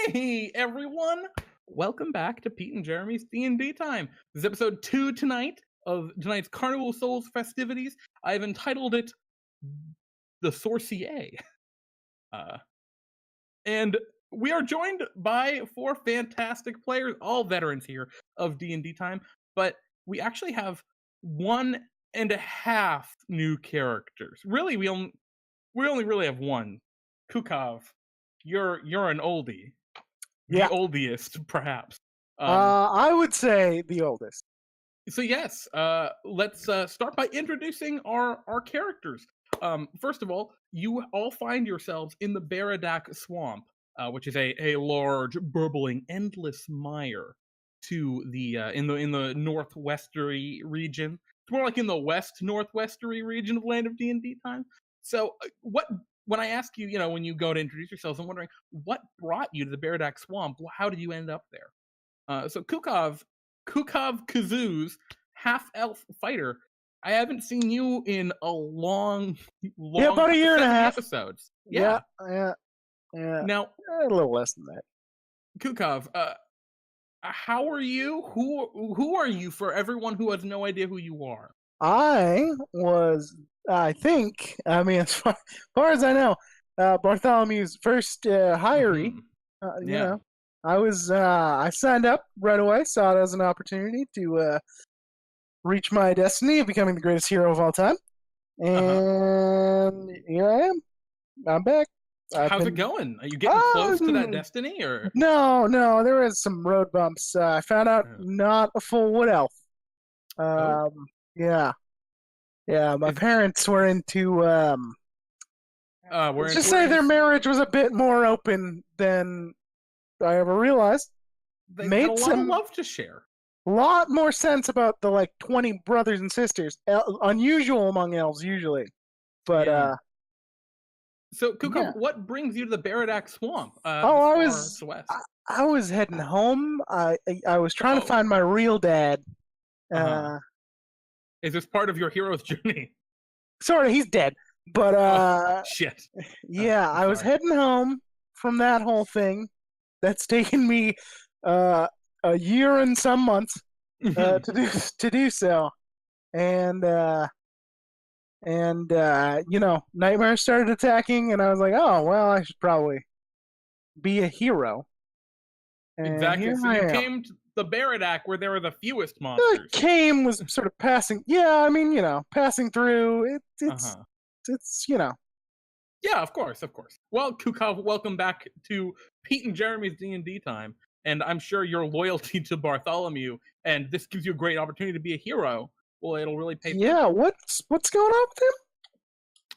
Hey everyone! Welcome back to Pete and Jeremy's DnDTime. This is episode 2 tonight of tonight's Carnival Souls festivities. I've entitled it The Sorcier. And we are joined by 4 fantastic players, all veterans here of DnDTime, but we actually have 1.5 new characters. Really, we only really have one. Qukav, you're an oldie. Yeah. The oldiest, perhaps. I would say the oldest. So yes, let's start by introducing our characters. First of all, you all find yourselves in the Baradac Swamp, which is a large, burbling, endless mire to the in the northwesterly region. It's more like in the west northwesterly region of Land of DnDTime. So, when I ask you, when you go to introduce yourselves, I'm wondering what brought you to the Baradac Swamp. How did you end up there? So Qukav Kizuz, half-elf fighter. I haven't seen you in a long about a year and a half episodes. Yeah. Now, a little less than that. Qukav, how are you? Who are you for everyone who has no idea who you are? I think, as far as I know, Bartholomew's first hiree. Yeah. I signed up right away, saw it as an opportunity to reach my destiny of becoming the greatest hero of all time. And here I am. I'm back. How's it going? Are you getting close to that destiny, or? No, there was some road bumps. I found out not a full wood elf. Yeah, my parents were into let's just say their marriage was a bit more open than I ever realized. They made a lot of love to share. A lot more sense about the 20 brothers and sisters. Unusual among elves usually. But so Qukav, what brings you to the Baradac Swamp? I was heading home. I was trying to find my real dad. Is this part of your hero's journey? Sort of, he's dead. But shit. Yeah, I was heading home from that whole thing. That's taken me a year and some months to do so. And nightmares started attacking, and I was like, oh well, I should probably be a hero. And exactly. So you came to the Baradac where there were the fewest monsters. Was sort of passing. Yeah, passing through. It's Yeah, of course. Well, Qukav, welcome back to Pete and Jeremy's DnDTime, and I'm sure your loyalty to Bartholomew, and this gives you a great opportunity to be a hero. Well, it'll really pay. Yeah, what's going on with him?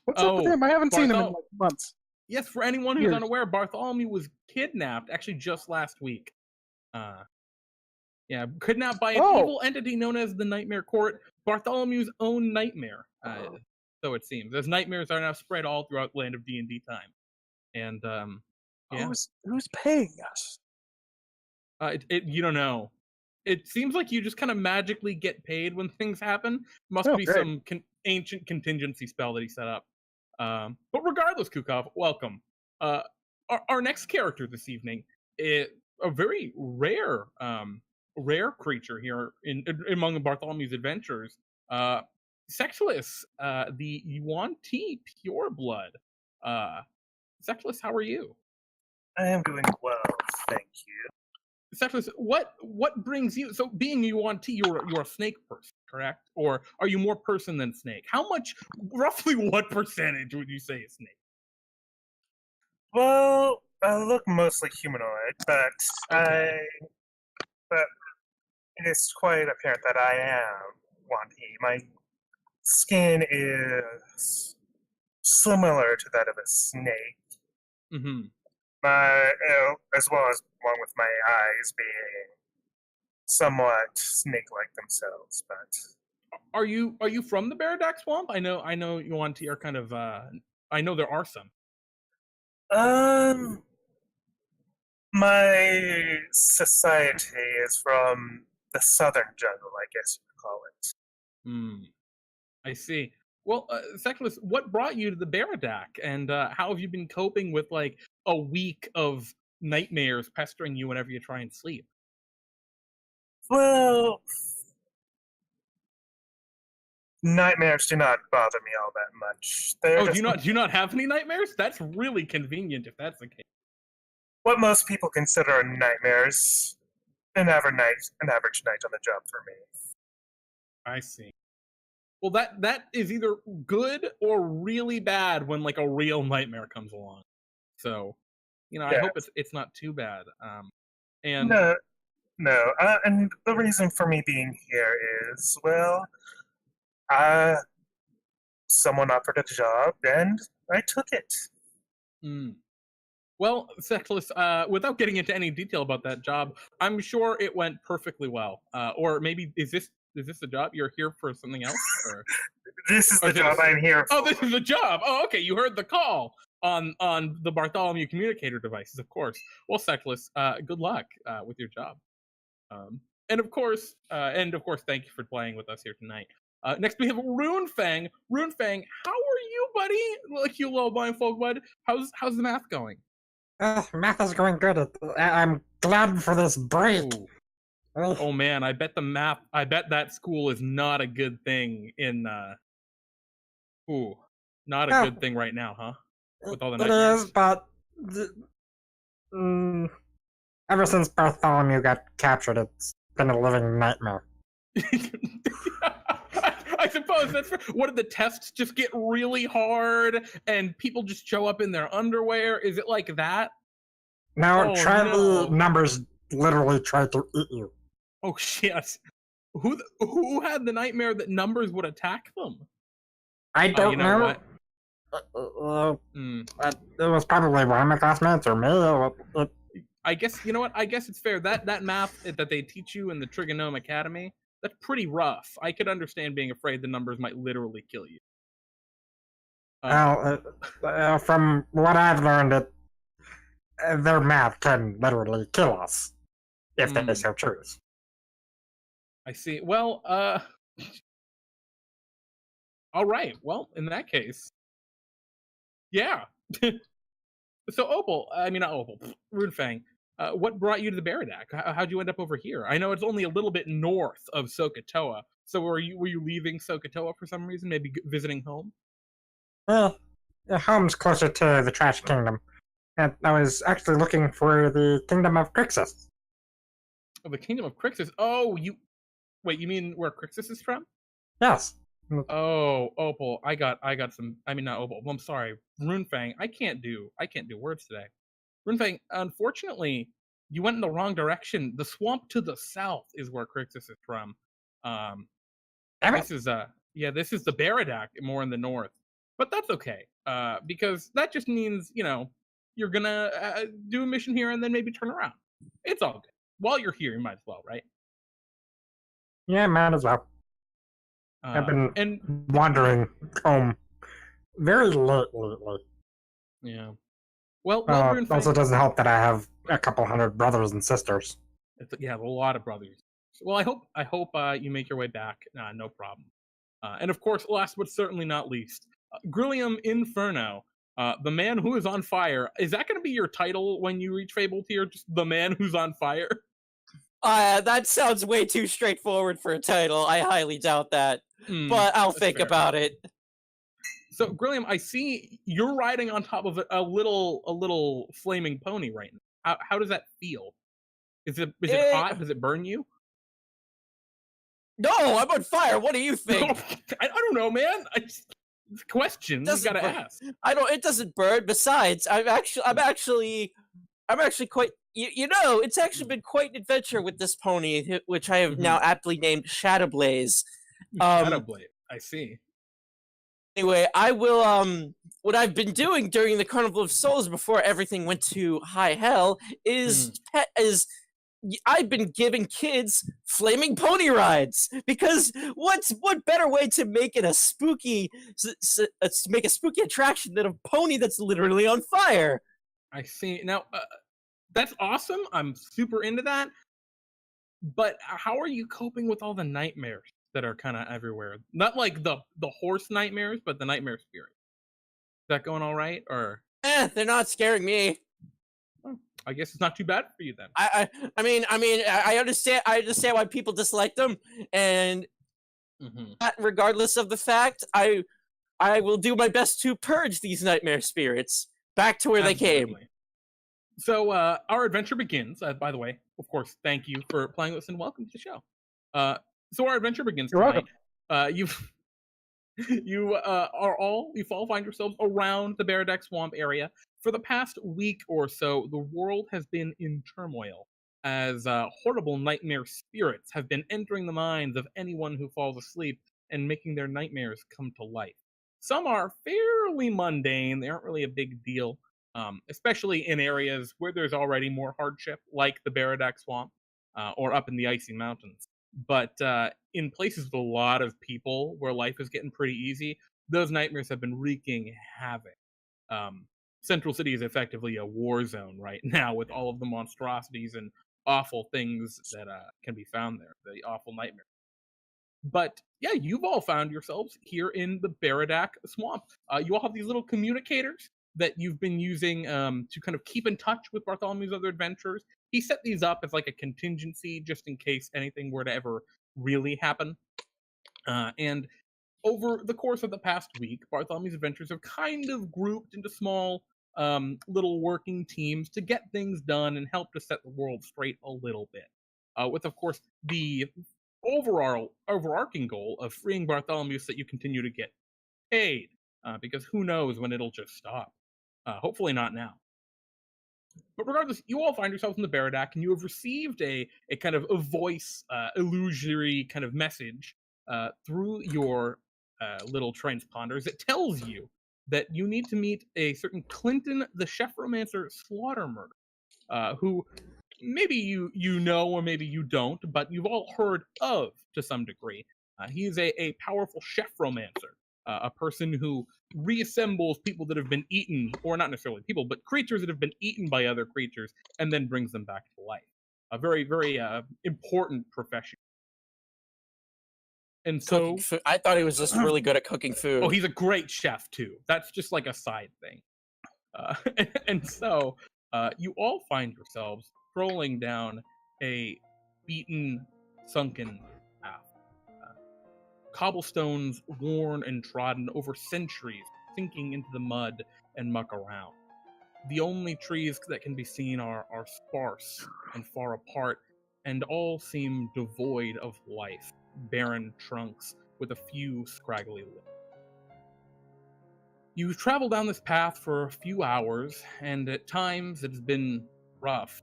What's up with him? I haven't seen him in months. Yes, for anyone who's unaware, Bartholomew was kidnapped actually just last week. Kidnapped by an evil entity known as the Nightmare Court, Bartholomew's own nightmare. So it seems, as nightmares are now spread all throughout the Land of DnDTime. And who's paying us? You don't know. It seems like you just kind of magically get paid when things happen. Must be some ancient contingency spell that he set up. But regardless, Qukav, welcome. Our next character this evening is a very rare creature here among Bartholomew's adventures. Ssektliss, the Yuan Pureblood. Ssektliss, how are you? I am doing well, thank you. Ssektliss, what brings you? So, being Yuan, you're a snake person, correct? Or are you more person than snake? Roughly, what percentage would you say is snake? Well, I look mostly humanoid, but but it is quite apparent that I am Yuan. My skin is similar to that of a snake. Mm-hmm. As well as along with my eyes being somewhat snake-like themselves. But are you from the Baradac Swamp? I know Yuan are kind of. I know there are some. My society is from the southern jungle, I guess you could call it. I see. Well, Ssektliss, what brought you to the Baradac, and how have you been coping with a week of nightmares pestering you whenever you try and sleep? Well, nightmares do not bother me all that much. They're Oh, just do you not have any nightmares? That's really convenient if that's the case. what most people consider nightmares. An average night on the job for me. I see. Well, that is either good or really bad when like a real nightmare comes along. So, I hope Yes. it's not too bad. And No. And the reason for me being here is, well, someone offered a job and I took it. mm. Well, Ssektliss, without getting into any detail about that job, I'm sure it went perfectly well. Or maybe is this the job? You're here for something else? Or This is the job I'm here for. Oh, this is the job. Oh, okay. You heard the call on the Bartholomew communicator devices, of course. Well, Ssektliss, good luck with your job. And of course, thank you for playing with us here tonight. Next we have Runefang. Runefang, how are you, buddy? Like you little Bunnyfolk bud. How's the math going? Math is going good. I'm glad for this break. Ooh. Oh man, I bet that school is not a good thing in not a good thing right now, huh? With all the nightmares. It is, but ever since Bartholomew got captured, it's been a living nightmare. I suppose that's fair. What, did the tests just get really hard and people just show up in their underwear? Is it like that? No, the numbers literally tried to eat you. Oh shit! Who had the nightmare that numbers would attack them? I don't know. It was probably one of my classmates or me. I guess you know what? I guess it's fair. That math that they teach you in the Trigonome Academy, that's pretty rough. I could understand being afraid the numbers might literally kill you. From what I've learned, their math can literally kill us if they so choose. I see. Well, all right. Well, in that case, yeah. So Runefang, what brought you to the Baradac? How'd you end up over here? I know it's only a little bit north of Sokotoa. So were you leaving Sokotoa for some reason? Maybe visiting home? Well, home's closer to the Trash Kingdom. And I was actually looking for the Kingdom of Crixus. Oh, the Kingdom of Crixus. Oh, you mean where Crixus is from? Yes. Oh, Opal, I got some. I mean, not Opal. I'm sorry, Runefang. I can't do words today. Runefang, unfortunately, you went in the wrong direction. The swamp to the south is where Crixus is from. This is the Baradac, more in the north. But that's okay, because that just means you're gonna do a mission here and then maybe turn around. It's all good. While you're here, you might as well, right? Yeah, might as well. I've been wandering home very late lately. Yeah. Well, also doesn't help that I have a couple hundred brothers and sisters. A lot of brothers. Well, I hope you make your way back. No problem. And of course, last but certainly not least, Grilliam Inferno, the man who is on fire. Is that going to be your title when you reach Fable tier? Just the man who's on fire? That sounds way too straightforward for a title. I highly doubt that. But I'll think about it. So, Grilliam, I see you're riding on top of a little flaming pony right now. How does that feel? Is it hot? Does it burn you? No, I'm on fire. What do you think? I don't know, man. Questions you gotta ask. It doesn't burn. Besides, I'm actually quite. It's actually been quite an adventure with this pony, which I have now aptly named Shadowblaze. Shadowblaze, I see. Anyway, I will, what I've been doing during the Carnival of Souls before everything went to high hell is I've been giving kids flaming pony rides, because what better way to make it a spooky attraction than a pony that's literally on fire? I see. Now, that's awesome. I'm super into that. But how are you coping with all the nightmares that are kind of everywhere? Not like the horse nightmares, but the nightmare spirit. Is that going all right, or? They're not scaring me. I guess it's not too bad for you then. I understand. I understand why people dislike them, and regardless of the fact, I will do my best to purge these nightmare spirits back to where they came. So our adventure begins. By the way, of course, thank you for playing with us and welcome to the show. So our adventure begins tonight. You've all find yourselves around the Baradac Swamp area. For the past week or so, the world has been in turmoil as horrible nightmare spirits have been entering the minds of anyone who falls asleep and making their nightmares come to life. Some are fairly mundane; they aren't really a big deal. Especially in areas where there's already more hardship, like the Baradac Swamp, or up in the icy mountains. But in places with a lot of people, where life is getting pretty easy, those nightmares have been wreaking havoc. Central City is effectively a war zone right now, with all of the monstrosities and awful things that can be found there, the awful nightmares. But yeah, you've all found yourselves here in the Baradac Swamp. You all have these little communicators that you've been using to kind of keep in touch with Bartholomew's other adventures. He set these up as like a contingency just in case anything were to ever really happen. And over the course of the past week, Bartholomew's adventures have kind of grouped into small little working teams to get things done and help to set the world straight a little bit. With, of course, the overarching goal of freeing Bartholomew so that you continue to get paid. Because who knows when it'll just stop. Hopefully not now. But regardless, you all find yourselves in the Baradac, and you have received a kind of a voice, illusory kind of message through your little transponders that tells you that you need to meet a certain Clinton the Chefromancer slaughter murder, who maybe you know or maybe you don't, but you've all heard of to some degree. He is a powerful Chefromancer. A person who reassembles people that have been eaten, or not necessarily people, but creatures that have been eaten by other creatures, and then brings them back to life. A very, very important profession. And so, I thought he was just really good at cooking food. Oh, he's a great chef too. That's just like a side thing. And so, you all find yourselves strolling down a beaten, sunken path. Cobblestones worn and trodden over centuries, sinking into the mud and muck around. The only trees that can be seen are sparse and far apart, and all seem devoid of life, barren trunks with a few scraggly limbs. You travel down this path for a few hours, and at times it has been rough,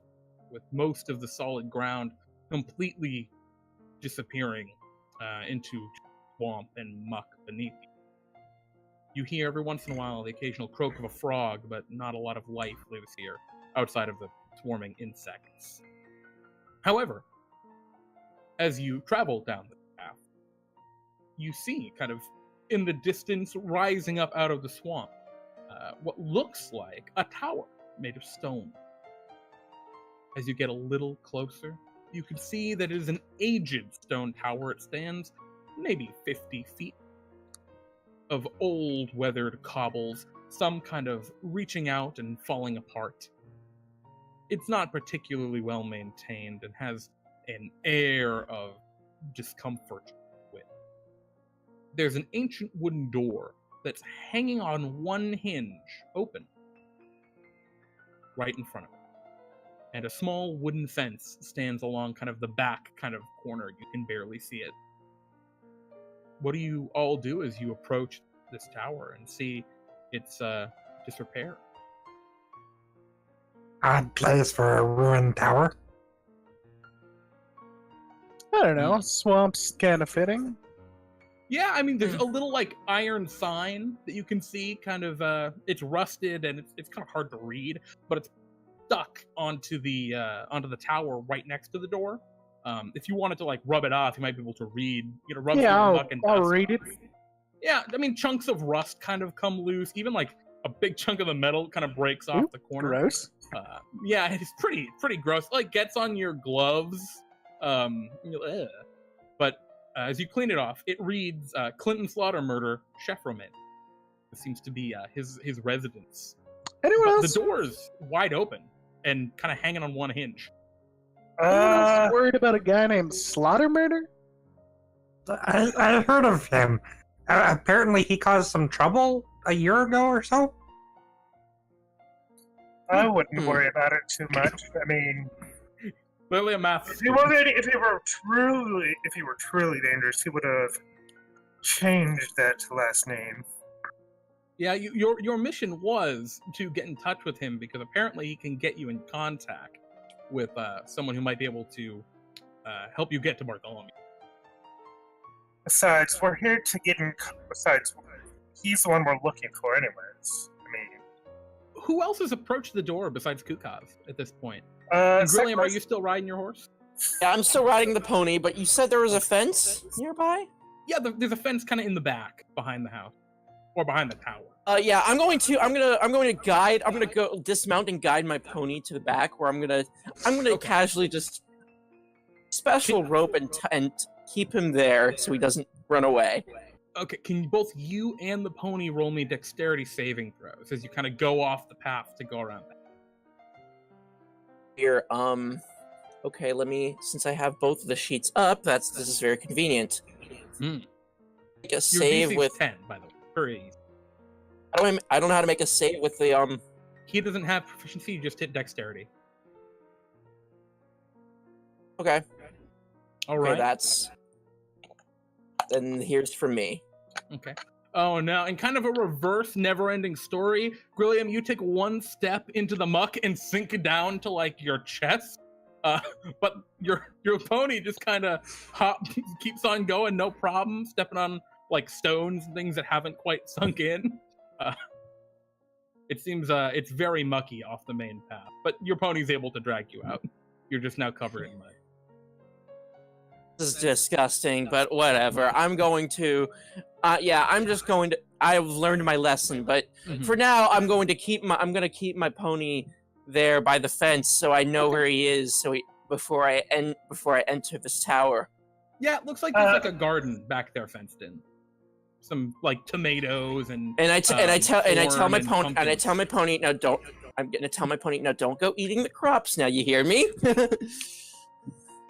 with most of the solid ground completely disappearing into swamp and muck beneath you. You hear every once in a while the occasional croak of a frog, but not a lot of life lives here, outside of the swarming insects. However, as you travel down this path, you see, kind of in the distance, rising up out of the swamp, what looks like a tower made of stone. As you get a little closer, you can see that it is an aged stone tower. It stands maybe 50 feet of old, weathered cobbles, some kind of reaching out and falling apart. It's not particularly well maintained and has an air of discomfort with it. There's an ancient wooden door that's hanging on one hinge, open, right in front of it. And a small wooden fence stands along kind of the back kind of corner. You can barely see it. What do you all do as you approach this tower and see its disrepair? Odd place for a ruined tower. I don't know. Swamp's kind of fitting. Yeah, I mean, there's a little like iron sign that you can see. Kind of, it's rusted and it's kind of hard to read, but it's stuck onto the tower right next to the door. If you wanted to like rub it off, you might be able to read. You know, rub some muck and dust. I'll read it. Yeah, I mean, chunks of rust kind of come loose. Even like a big chunk of the metal kind of breaks off the corner. Gross. Yeah, it's pretty gross. It, like gets on your gloves. But as you clean it off, it reads Clinton Slaughter Murder, Chefromancer. It seems to be his residence. Anyone else? The door's wide open. and kind of hanging on one hinge. I was worried about a guy named Slaughter Murder. I heard of him. Apparently, he caused some trouble a year ago or so. I wouldn't worry about it too much. I mean, Literally a math. if he were truly dangerous, he would have changed that last name. Yeah, your mission was to get in touch with him because apparently he can get you in contact with someone who might be able to help you get to Bartholomew. Besides, we're here to get in. Besides, he's the one we're looking for, anyways. I mean, Who else has approached the door besides Qukav at this point? Ssektliss- Grilliam, are you still riding your horse? Yeah, I'm still riding the pony, but you said there was a fence nearby? Yeah, there's a fence kind of in the back behind the house or behind the tower. Yeah, I'm going to go dismount and guide my pony to the back, where I'm gonna Okay. casually just special rope and keep him there so he doesn't run away. Okay, can both you and the pony roll me dexterity saving throws as you kind of go off the path to go around that? Here, okay, since I have both of the sheets up, this is very convenient. Mm. Make a Your save DC is with 10, by the way. Very easy. I don't know how to make a save with the He doesn't have proficiency, you just hit dexterity. okay. All Okay, right. then here's for me. Okay. Oh, no. In kind of a reverse, never-ending story, Grilliam, you take one step into the muck and sink down to, like, your chest. But your pony just kind of keeps on going, no problem, stepping on, like, stones and things that haven't quite sunk in. It seems it's very mucky off the main path. But your pony's able to drag you out. You're just now covered in mud. This is disgusting, but whatever. I'm going to, I've learned my lesson, but for now, I'm going to keep my pony there by the fence so I know where he is. Before I enter this tower. Yeah, it looks like there's like a garden back there fenced in. Some like tomatoes and I tell my pony now don't. I'm gonna tell my pony now don't go eating the crops. Now you hear me?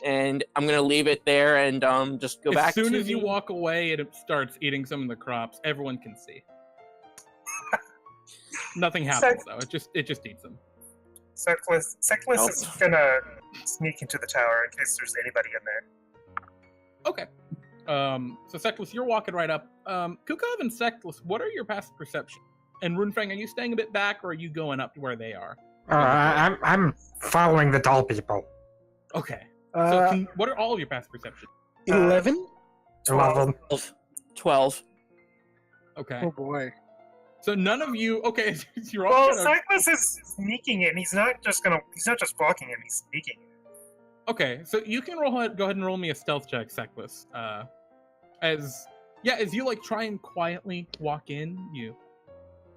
And I'm gonna leave it there and just go back. As soon as you walk away, it starts eating some of the crops. Everyone can see. Nothing happens though. It just eats them. Ssektliss is gonna sneak into the tower in case there's anybody in there. Okay. So Ssektliss, you're walking right up. Qukav and Ssektliss, what are your passive perception? And Runefang, are you staying a bit back, or are you going up to where they are? I'm following the tall people. Okay. So what are all of your passive perception? 11? 11. 12. Okay. Oh boy. So none of you. Okay, you're all. Well, Ssektliss is sneaking in. He's not just walking in. He's sneaking in. Okay, so you can go ahead and roll me a stealth check, Ssektliss. As you like try and quietly walk in, you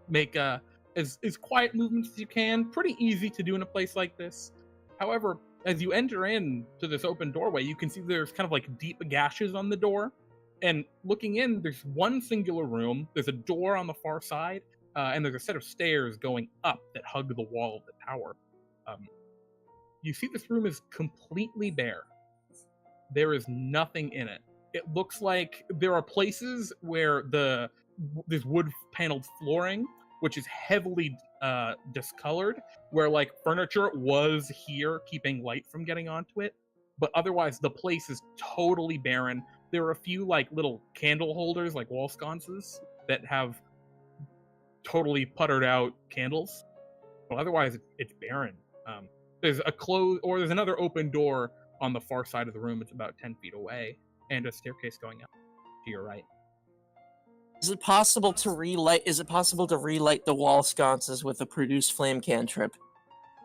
make as quiet movements as you can. Pretty easy to do in a place like this. However, as you enter in to this open doorway, you can see there's kind of like deep gashes on the door. And looking in, there's one singular room. There's a door on the far side, and there's a set of stairs going up that hug the wall of the tower. You see this room is completely bare. There is nothing in it. It looks like there are places where there's wood-paneled flooring, which is heavily discolored, where like furniture was here, keeping light from getting onto it. But otherwise, the place is totally barren. There are a few like little candle holders, like wall sconces, that have totally puttered out candles. But otherwise, it's barren. There's there's another open door on the far side of the room. It's about 10 feet away, and a staircase going up to your right. Is it possible to relight the wall sconces with a produce flame cantrip?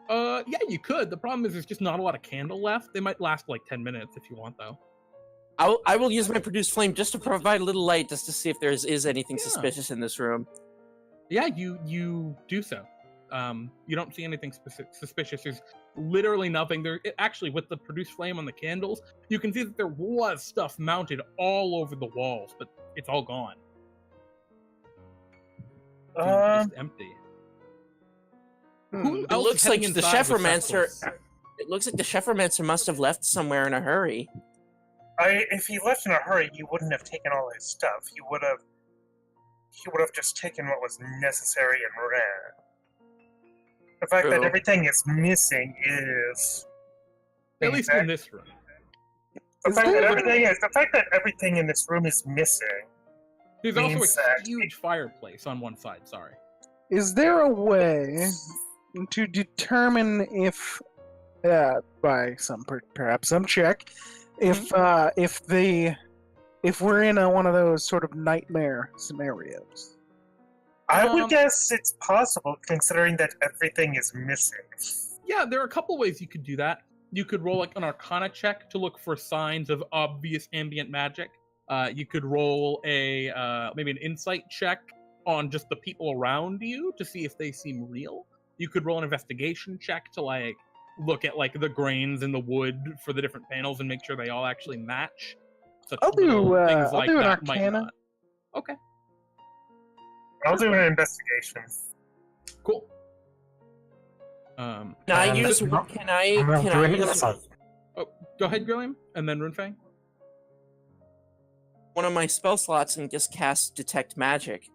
Yeah, you could. The problem is there's just not a lot of candle left. They might last like 10 minutes if you want, though. I will use my produce flame just to provide a little light, just to see if there is anything suspicious in this room. Yeah, you do so. You don't see anything suspicious. There's literally nothing there. Actually, with the produce flame on the candles, you can see that there was stuff mounted all over the walls, but it's all gone. It's just empty. Who It else looks is like heading the inside with Chefromancer. Ssektliss? It looks like the Chefromancer must have left somewhere in a hurry. If he left in a hurry, he wouldn't have taken all his stuff. He would have just taken what was necessary and ran. The fact that True. everything is missing is At least in this room. the fact that everything in this room is missing. There's also means a that- huge fireplace on one side, sorry. Is there a way to determine if, by perhaps some check, if we're in one of those sort of nightmare scenarios? I would guess it's possible, considering that everything is missing. Yeah, there are a couple ways you could do that. You could roll like an Arcana check to look for signs of obvious ambient magic. You could roll maybe an Insight check on just the people around you to see if they seem real. You could roll an Investigation check to like look at like the grains in the wood for the different panels and make sure they all actually match. Such I'll do little things I'll like do an that might Arcana. not. Okay, I'll do an investigation. cool. Can I Um, use? no, Can I? I'm going Can to I do an use insight. Go ahead, Grilliam, and then Runefang. one of my spell slots and just cast Detect Magic?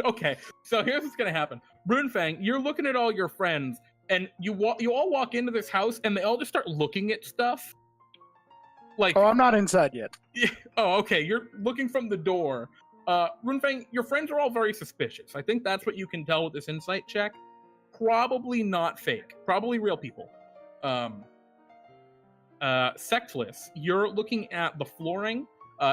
Okay, so here's what's gonna happen. Runefang, you're looking at all your friends, and you all walk into this house, and they all just start looking at stuff. Like, Oh, I'm not inside yet. oh, okay, you're looking from the door. Runefang, your friends are all very suspicious. I think that's what you can tell with this insight check. Probably not fake. Probably real people. Ssektliss, you're looking at the flooring.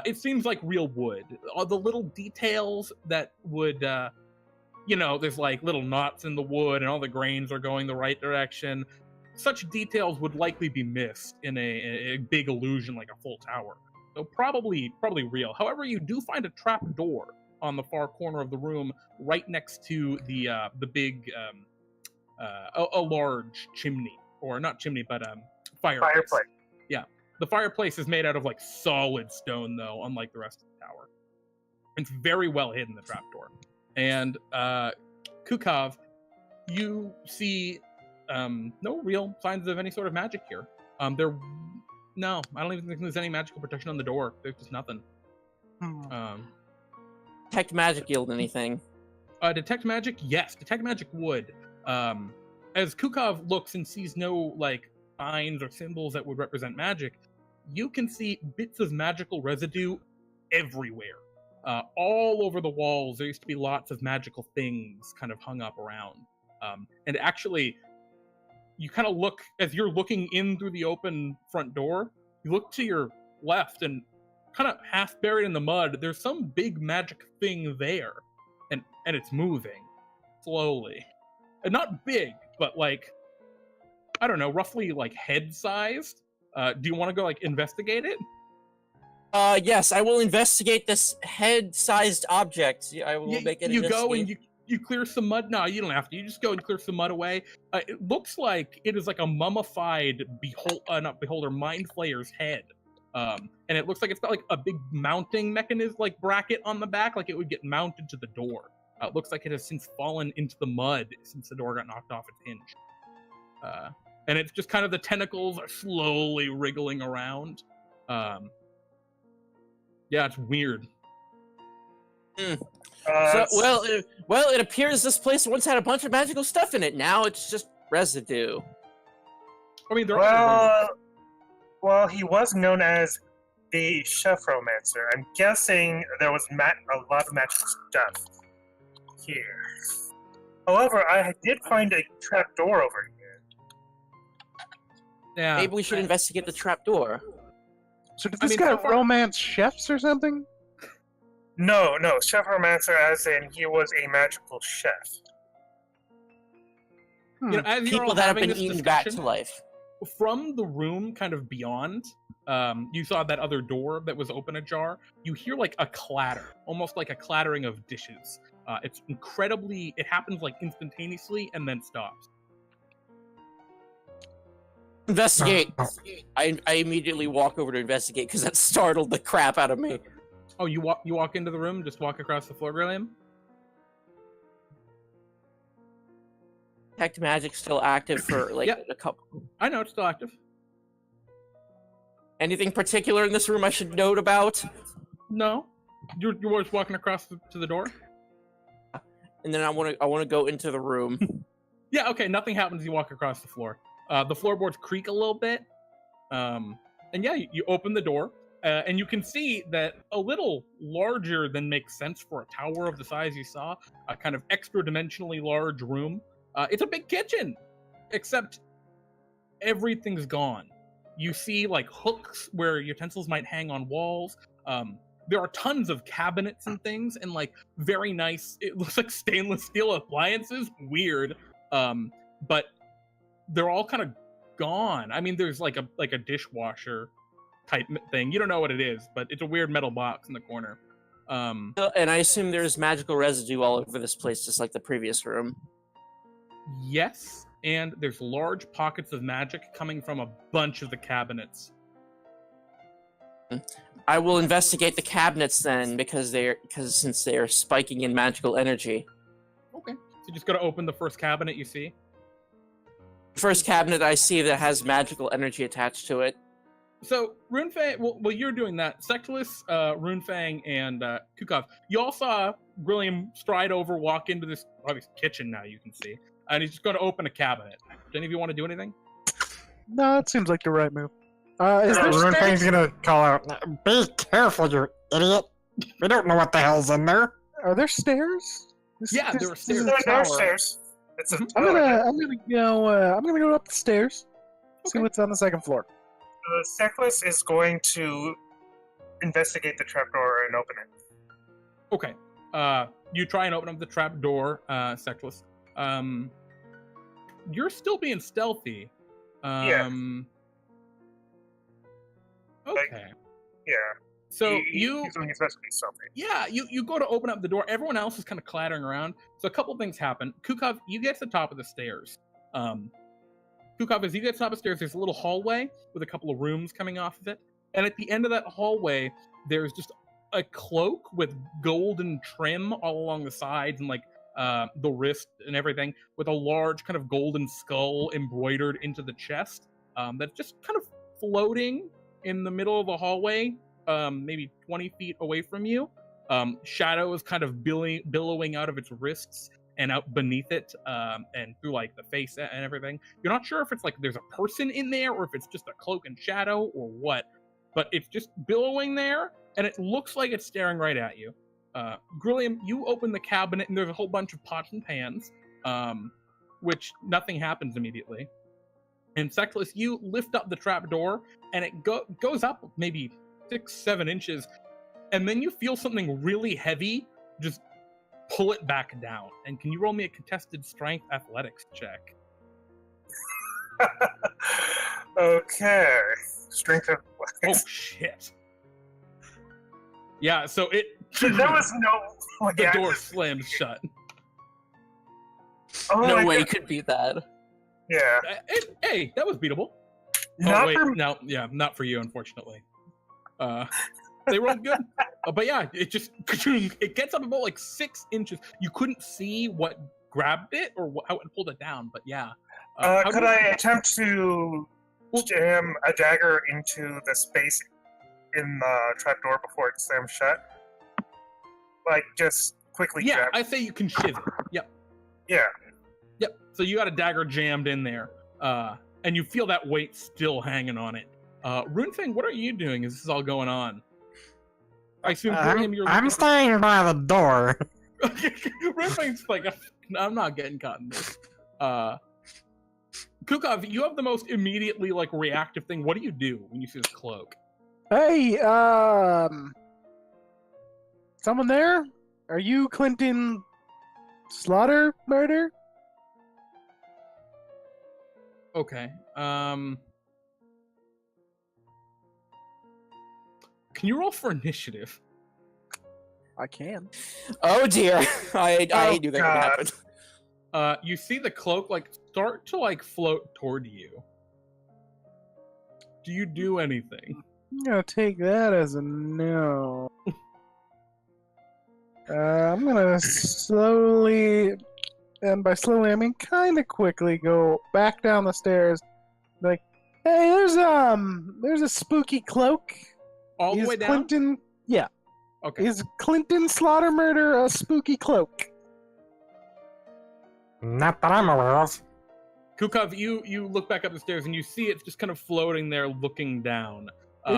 It seems like real wood. All the little details that would, there's like little knots in the wood and all the grains are going the right direction. Such details would likely be missed in a big illusion like a full tower. So probably real. However, you do find a trap door on the far corner of the room right next to the big, a large chimney. Or not chimney, but fireplace. Yeah. The fireplace is made out of like solid stone, though, unlike the rest of the tower. It's very well hidden, the trapdoor. And Qukav, you see no real signs of any sort of magic here. No, I don't even think there's any magical protection on the door. There's just nothing. Detect Magic yield anything? Detect magic, yes. Detect magic would. As Qukav looks and sees no like signs or symbols that would represent magic, you can see bits of magical residue everywhere. All over the walls, there used to be lots of magical things kind of hung up around. And actually, you kind of look, as you're looking in through the open front door, you look to your left and kind of half buried in the mud, there's some big magic thing there. And it's moving slowly. And not big, but like, I don't know, roughly like head-sized. Do you want to go like investigate it? Yes, I will investigate this head-sized object. I will make it. You go and you clear some mud. No, you don't have to. You just go and clear some mud away. It looks like it is like a mummified mind flayer's head. And it looks like it's got like a big mounting mechanism, like bracket on the back, like it would get mounted to the door. It looks like it has since fallen into the mud since the door got knocked off its hinge. And it's just kind of the tentacles are slowly wriggling around. Yeah, it's weird. It appears this place once had a bunch of magical stuff in it. Now it's just residue. I mean, well, he was known as the Chefromancer. I'm guessing there was a lot of magical stuff here. However, I did find a trap door over here. Yeah. Maybe we should investigate the trap door. So did this guy romance chefs or something? No, Chefromancer as in he was a magical chef. As you're all People that have having been this eaten back to discussion, life. from the room kind of beyond, you saw that other door that was open ajar. You hear like a clatter, almost like a clattering of dishes. It happens like instantaneously and then stops. Investigate. I immediately walk over to investigate because that startled the crap out of me. Oh, you walk into the room, just walk across the floor, Grilliam? detect magic still active for like Yep. a couple? I know it's still active. Anything particular in this room I should note about? No, you're just walking across to the door. And then I want to go into the room. Yeah, okay. Nothing happens as you walk across the floor. The floorboards creak a little bit, and yeah, you open the door, and you can see that a little larger than makes sense for a tower of the size you saw, a kind of extra dimensionally large room. It's a big kitchen, except everything's gone. You see like hooks where utensils might hang on walls. There are tons of cabinets and things, and like very nice. It looks like stainless steel appliances. Weird, but they're all kind of gone. I mean, there's like a dishwasher type thing. You don't know what it is, but it's a weird metal box in the corner. And I assume there's magical residue all over this place, just like the previous room. Yes, and there's large pockets of magic coming from a bunch of the cabinets. I will investigate the cabinets then, because since they are spiking in magical energy. Okay, so you just got to open the first cabinet you see. First cabinet I see that has magical energy attached to it. So Runefang, well, you're doing that. Ssektliss, Runefang, and Qukav. You all saw Grilliam stride over, walk into this kitchen. Now you can see, and he's just going to open a cabinet. Do any of you want to do anything? No, it seems like the right move. Is there Runefang's stairs? gonna call out, "Be careful, you idiot! We don't know what the hell's in there." Are there stairs? Yeah, there are this stairs. is a There are tower. stairs. It's a I'm tower. gonna go up the stairs. See Okay. what's on the second floor. Ssektliss is going to investigate the trapdoor and open it. Okay. You try and open up the trap door, Ssektliss. You're still being stealthy. Yeah. Okay. Yeah. So He's doing his best to be something. Yeah, you go to open up the door. Everyone else is kind of clattering around. So a couple things happen. Qukav, you get to the top of the stairs. Qukav, as you get to the top of the stairs, there's a little hallway with a couple of rooms coming off of it. And at the end of that hallway, there's just a cloak with golden trim all along the sides and like the wrist and everything, with a large kind of golden skull embroidered into the chest. That's just kind of floating in the middle of the hallway. Maybe 20 feet away from you. Shadow is kind of billowing out of its wrists and out beneath it, and through like the face and everything. You're not sure if it's like there's a person in there or if it's just a cloak and shadow or what, but it's just billowing there, and it looks like it's staring right at you. Grilliam, you open the cabinet and there's a whole bunch of pots and pans, which nothing happens immediately. And Ssektliss, you lift up the trap door and it goes up maybe 6-7 inches, and then you feel something really heavy just pull it back down. And can you roll me a contested strength athletics check? Okay. Strength of Oh shit. Yeah, so it There was no the yeah. door slams shut. Oh No my way God. could beat that. Yeah. Hey, that was beatable. Not Oh wait, for no, yeah, not for you, unfortunately. They rolled good, but yeah, it just it gets up about like 6 inches. You couldn't see what grabbed it or how it pulled it down, but yeah. How could do I you- attempt to jam a dagger into the space in the trapdoor before it slams shut? Like, just quickly Yeah, jab. I say you can shiver. Yep, Yeah. yep. So you got a dagger jammed in there, and you feel that weight still hanging on it. Runefang, what are you doing as this is all going on? I assume Grilliam, you're I'm staying by the door. Runefang's like, I'm not getting caught in this. Qukav, you have the most immediately like reactive thing. What do you do when you see this cloak? Hey, someone there? Are you Clinton Slaughter murder? Okay. Can you roll for initiative? I can. Oh dear, I Oh, knew that would God. happen. You see the cloak like start to like float toward you. Do you do anything? I'm gonna take that as a no. I'm gonna slowly and by slowly I mean kind of quickly, go back down the stairs. Like, hey, there's a spooky cloak. All the Is way down? Clinton, yeah. Okay. Is Clinton Slaughter Murder a spooky cloak? Not that I'm aware of. Qukav, you look back up the stairs and you see it's just kind of floating there looking down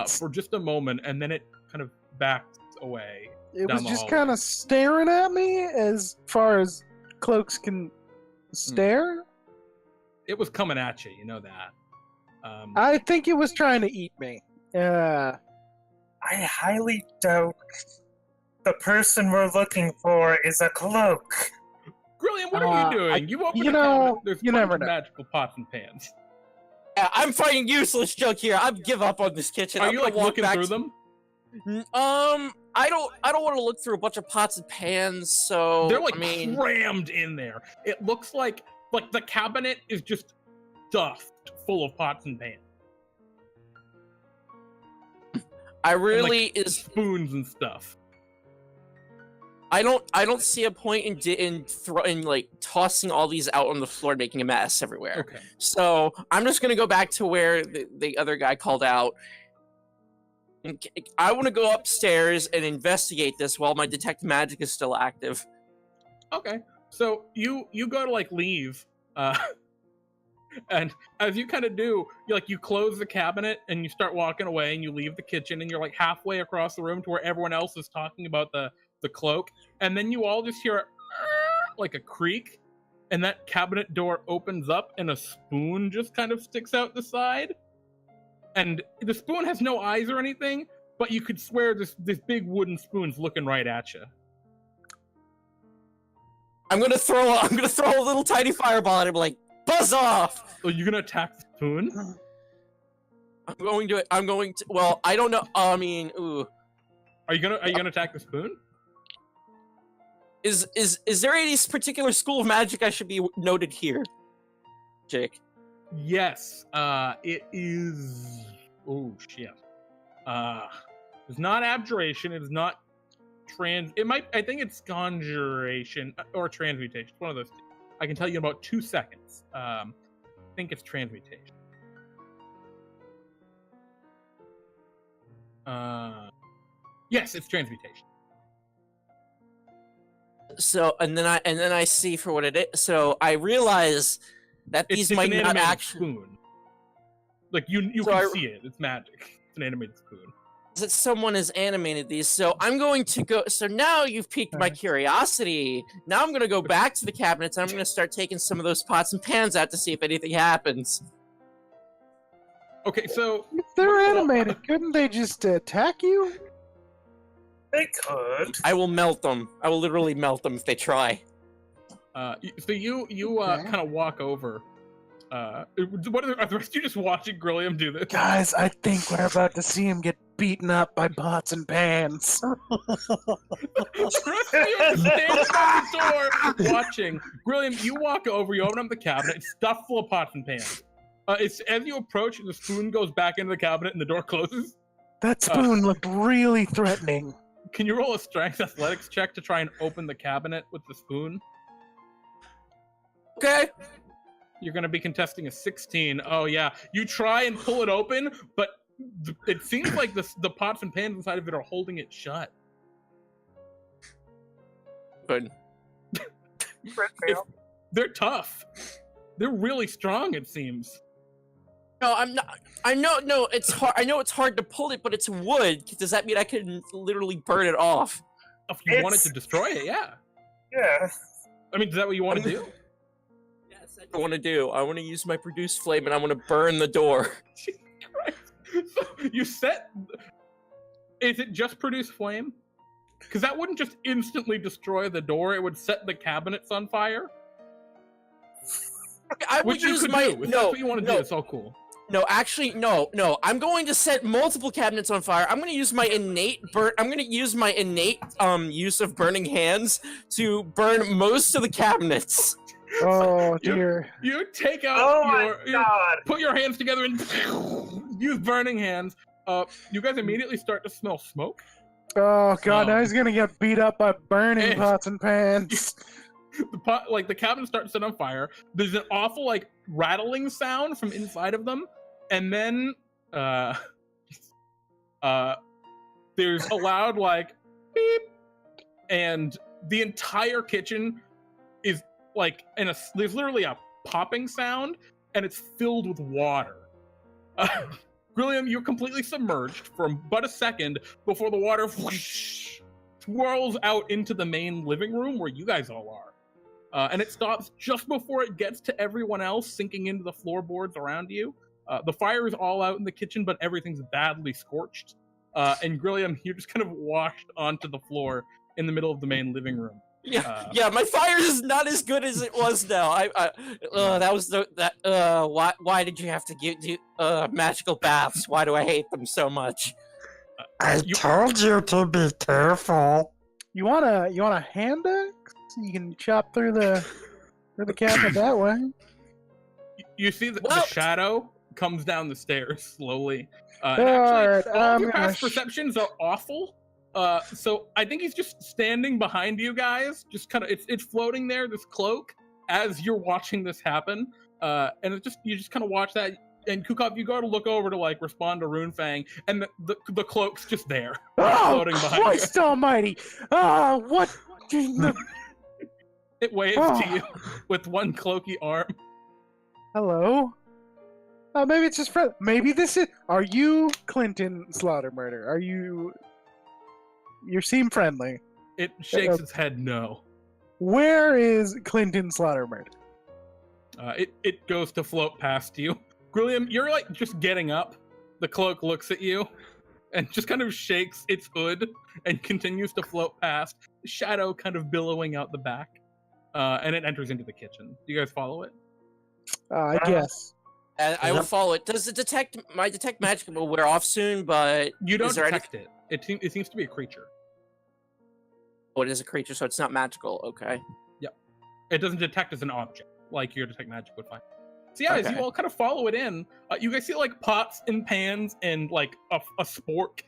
for just a moment, and then it kind of backs away. It down was the just hallway. kind of staring at me as far as cloaks can stare. It was coming at you, you know that. I think it was trying to eat me. I highly doubt the person we're looking for is a cloak. Grilliam, what are you doing? You opened you a know, cabinet. There's you a bunch never of know. magical pots and pans. Yeah, I'm fighting useless joke here. I give up on this kitchen. Are I'm you gonna like walk looking back through to- them? I don't want to look through a bunch of pots and pans. So They're like I mean, crammed in there. It looks like the cabinet is just stuffed full of pots and pans. I really like, is. spoons and stuff. I don't see a point in like tossing all these out on the floor and making a mess everywhere. Okay. So I'm just gonna go back to where the other guy called out. I want to go upstairs and investigate this while my detect magic is still active. Okay. So you go to like leave, and as you kind of do, you close the cabinet and you start walking away and you leave the kitchen and you're like halfway across the room to where everyone else is talking about the cloak, and then you all just hear like a creak, and that cabinet door opens up and a spoon just kind of sticks out the side. And the spoon has no eyes or anything, but you could swear this big wooden spoon's looking right at you. I'm gonna throw a little tiny fireball at him, like buzz off. Oh, you're gonna attack the spoon? I'm going to. Well, I don't know. I mean, ooh. Are you gonna attack the spoon? Is there any particular school of magic I should be noted here, Jake? Yes. It is. Oh shit. It's not abjuration. It is not It might. I think it's conjuration or transmutation. It's one of those two. I can tell you in about 2 seconds. I think it's transmutation. Yes, it's transmutation. So and then I see for what it is. So I realize that these It's might an not animated actually. spoon. Like you So can I- see it. It's magic. It's an animated spoon. That someone has animated these. So I'm going to go. So now you've piqued my curiosity. Now I'm going to go back to the cabinets. And I'm going to start taking some of those pots and pans out to see if anything happens. Okay, so If they're animated, couldn't they just attack you? They could. I will melt them. I will literally melt them if they try. so you Okay. kind of walk over. What are the rest of you just watching Grilliam do this? Guys, I think we're about to see him get beaten up by pots and pans. The rest of you are standing by the door watching. Grilliam, you walk over, you open up the cabinet, it's stuffed full of pots and pans. It's as you approach, the spoon goes back into the cabinet and the door closes. That spoon looked really threatening. Can you roll a strength athletics check to try and open the cabinet with the spoon? Okay. You're going to be contesting a 16. Oh, yeah. You try and pull it open, but it seems like the pots and pans inside of it are holding it shut. Good. They're tough. They're really strong, it seems. No, I'm not. I know. No, it's hard. I know it's hard to pull it, but it's wood. Does that mean I can literally burn it off? If you wanted It's- to destroy it, yeah. Yeah. I mean, is that what you want to do? Yes, I want to do. I want to use my produce flame, and I want to burn the door. Jesus Christ. So you set... Is it just produce flame? Because that wouldn't just instantly destroy the door. It would set the cabinets on fire. I would Which you use could my do. If that's what you want to do, it's all cool. No, actually, no. I'm going to set multiple cabinets on fire. I'm going to use my innate use of burning hands to burn most of the cabinets. Oh You- dear. You take out Oh my your... god. Put your hands together and use burning hands. You guys immediately start to smell smoke. Oh god, now Um, he's gonna get beat up by burning and- pots and pans. the pot, like the cabin starts set on fire. There's an awful like rattling sound from inside of them, and then there's a loud like beep, and the entire kitchen is like there's literally a popping sound, and it's filled with water. Grilliam, you're completely submerged for but a second before the water whoosh, swirls out into the main living room where you guys all are. And it stops just before it gets to everyone else, sinking into the floorboards around you. The fire is all out in the kitchen, but everything's badly scorched. And Grilliam, you're just kind of washed onto the floor in the middle of the main living room. Yeah, my fire is not as good as it was now. Why did you have to do magical baths? Why do I hate them so much? I told you to be careful. You want a hand axe? You can chop through the cabinet that way. You see the shadow comes down the stairs slowly. Actually, all of your past perceptions are awful. So I think he's just standing behind you guys, just kind of it's floating there, this cloak, as you're watching this happen. And you just kind of watch that. And Qukav, you go to look over to like respond to Runefang, and the cloak's just there, floating behind you. Christ Almighty! What? It waves to you with one cloaky arm. Hello. Maybe it's just Fred. Maybe this is. Are you Clinton Slaughtermurder? Are you? You seem friendly. It shakes its head no. Where is Clinton Slaughtermurder? It goes to float past you. Grilliam, you're like just getting up. The cloak looks at you and just kind of shakes its hood and continues to float past, shadow kind of billowing out the back. And it enters into the kitchen. Do you guys follow it? I guess. I will follow it. Does my detect magic will wear off soon, but you don't detect it. It seems to be a creature. Oh, it is a creature, so it's not magical. Okay. Yep. It doesn't detect as an object, like your detect magic would find. So yeah, as you all kind of follow it in, you guys see like pots and pans and like a spork,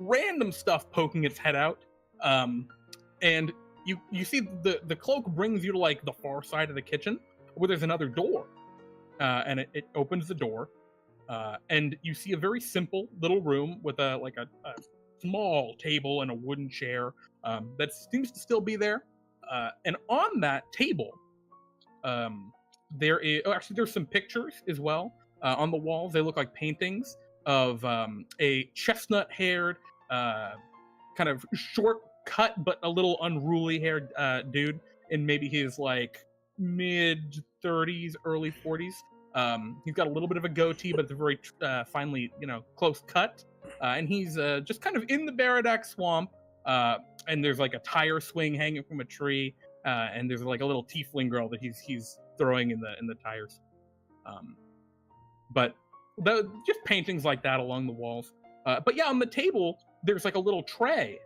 random stuff poking its head out. And you see the cloak brings you to like the far side of the kitchen where there's another door. And it opens the door, and you see a very simple little room with a small table and a wooden chair that seems to still be there. And on that table, there's some pictures as well on the walls. They look like paintings of a chestnut-haired, kind of short-cut but a little unruly-haired dude in maybe his like mid-30s, early 40s. He's got a little bit of a goatee, but it's a very finely, close cut. And he's just kind of in the Baradac Swamp. And there's like a tire swing hanging from a tree. And there's like a little tiefling girl that he's throwing in the tires. But just paintings like that along the walls. But yeah, on the table, there's like a little tray,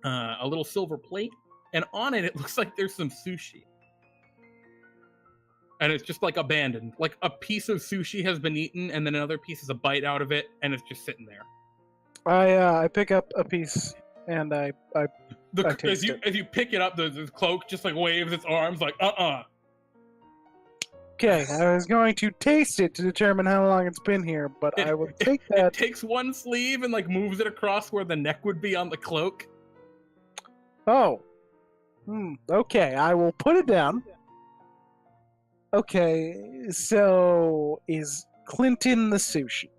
a little silver plate. And on it looks like there's some sushi. And it's just like abandoned. Like a piece of sushi has been eaten, and then another piece is a bite out of it, and it's just sitting there. I pick up a piece and I taste it. As you pick it up, the cloak just like waves its arms like Okay, I was going to taste it to determine how long it's been here, but I will take that. It takes one sleeve and like moves it across where the neck would be on the cloak. Oh. Okay, I will put it down. Okay, so is Clinton the sushi?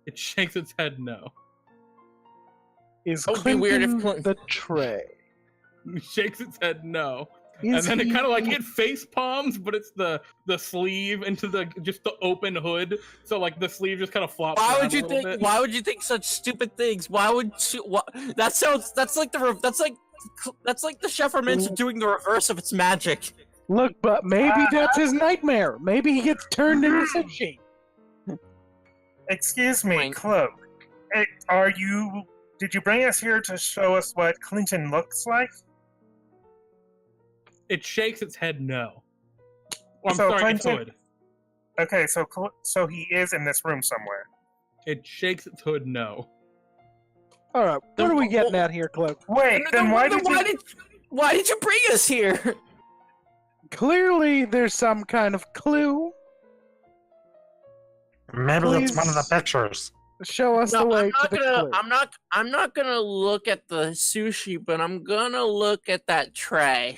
It shakes its head no. Is Clinton the tray? It shakes its head no. And then it kind of like it face palms, but it's the sleeve into the open hood. So like the sleeve just kind of flops. Why would you think such stupid things? Why would you? That's like the Chefromancer doing the reverse of its magic. Look, but maybe that's his nightmare. Maybe he gets turned into sushi. Excuse me, Cloak. Did you bring us here to show us what Clinton looks like? It shakes its head no. Oh, I'm So sorry, its Clinton- hood. Okay, so he is in this room somewhere. It shakes its hood no. All right, what are we getting at here, Cloak? Wait, then why did Why did you bring us here? Clearly, there's some kind of clue. Maybe it's one of the Please. pictures. Show us the way to the clue. I'm not gonna look at the sushi, but I'm gonna look at that tray.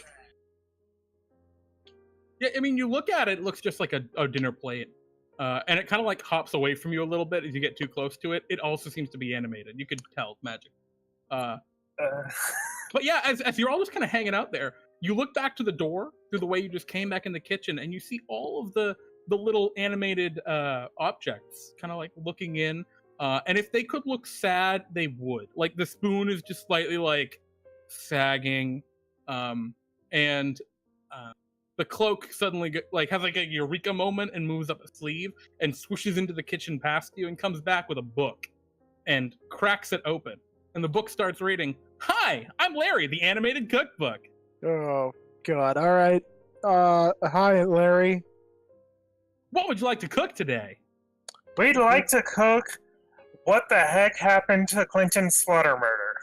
Yeah, I mean, you look at it, it looks just like a dinner plate. And it kind of like hops away from you a little bit as you get too close to it. It also seems to be animated. You could tell magic. But yeah, as you're all just kind of hanging out there, you look back to the door through the way you just came back in the kitchen, and you see all of the little animated objects kind of like looking in. And if they could look sad, they would. Like the spoon is just slightly like sagging, and the cloak suddenly has like a eureka moment and moves up a sleeve and swooshes into the kitchen past you and comes back with a book and cracks it open. And the book starts reading, "Hi, I'm Larry, the animated cookbook." Oh, God. All right. Hi, Larry. What would you like to cook today? We'd like to cook What the Heck Happened to Clinton Slaughter Murder.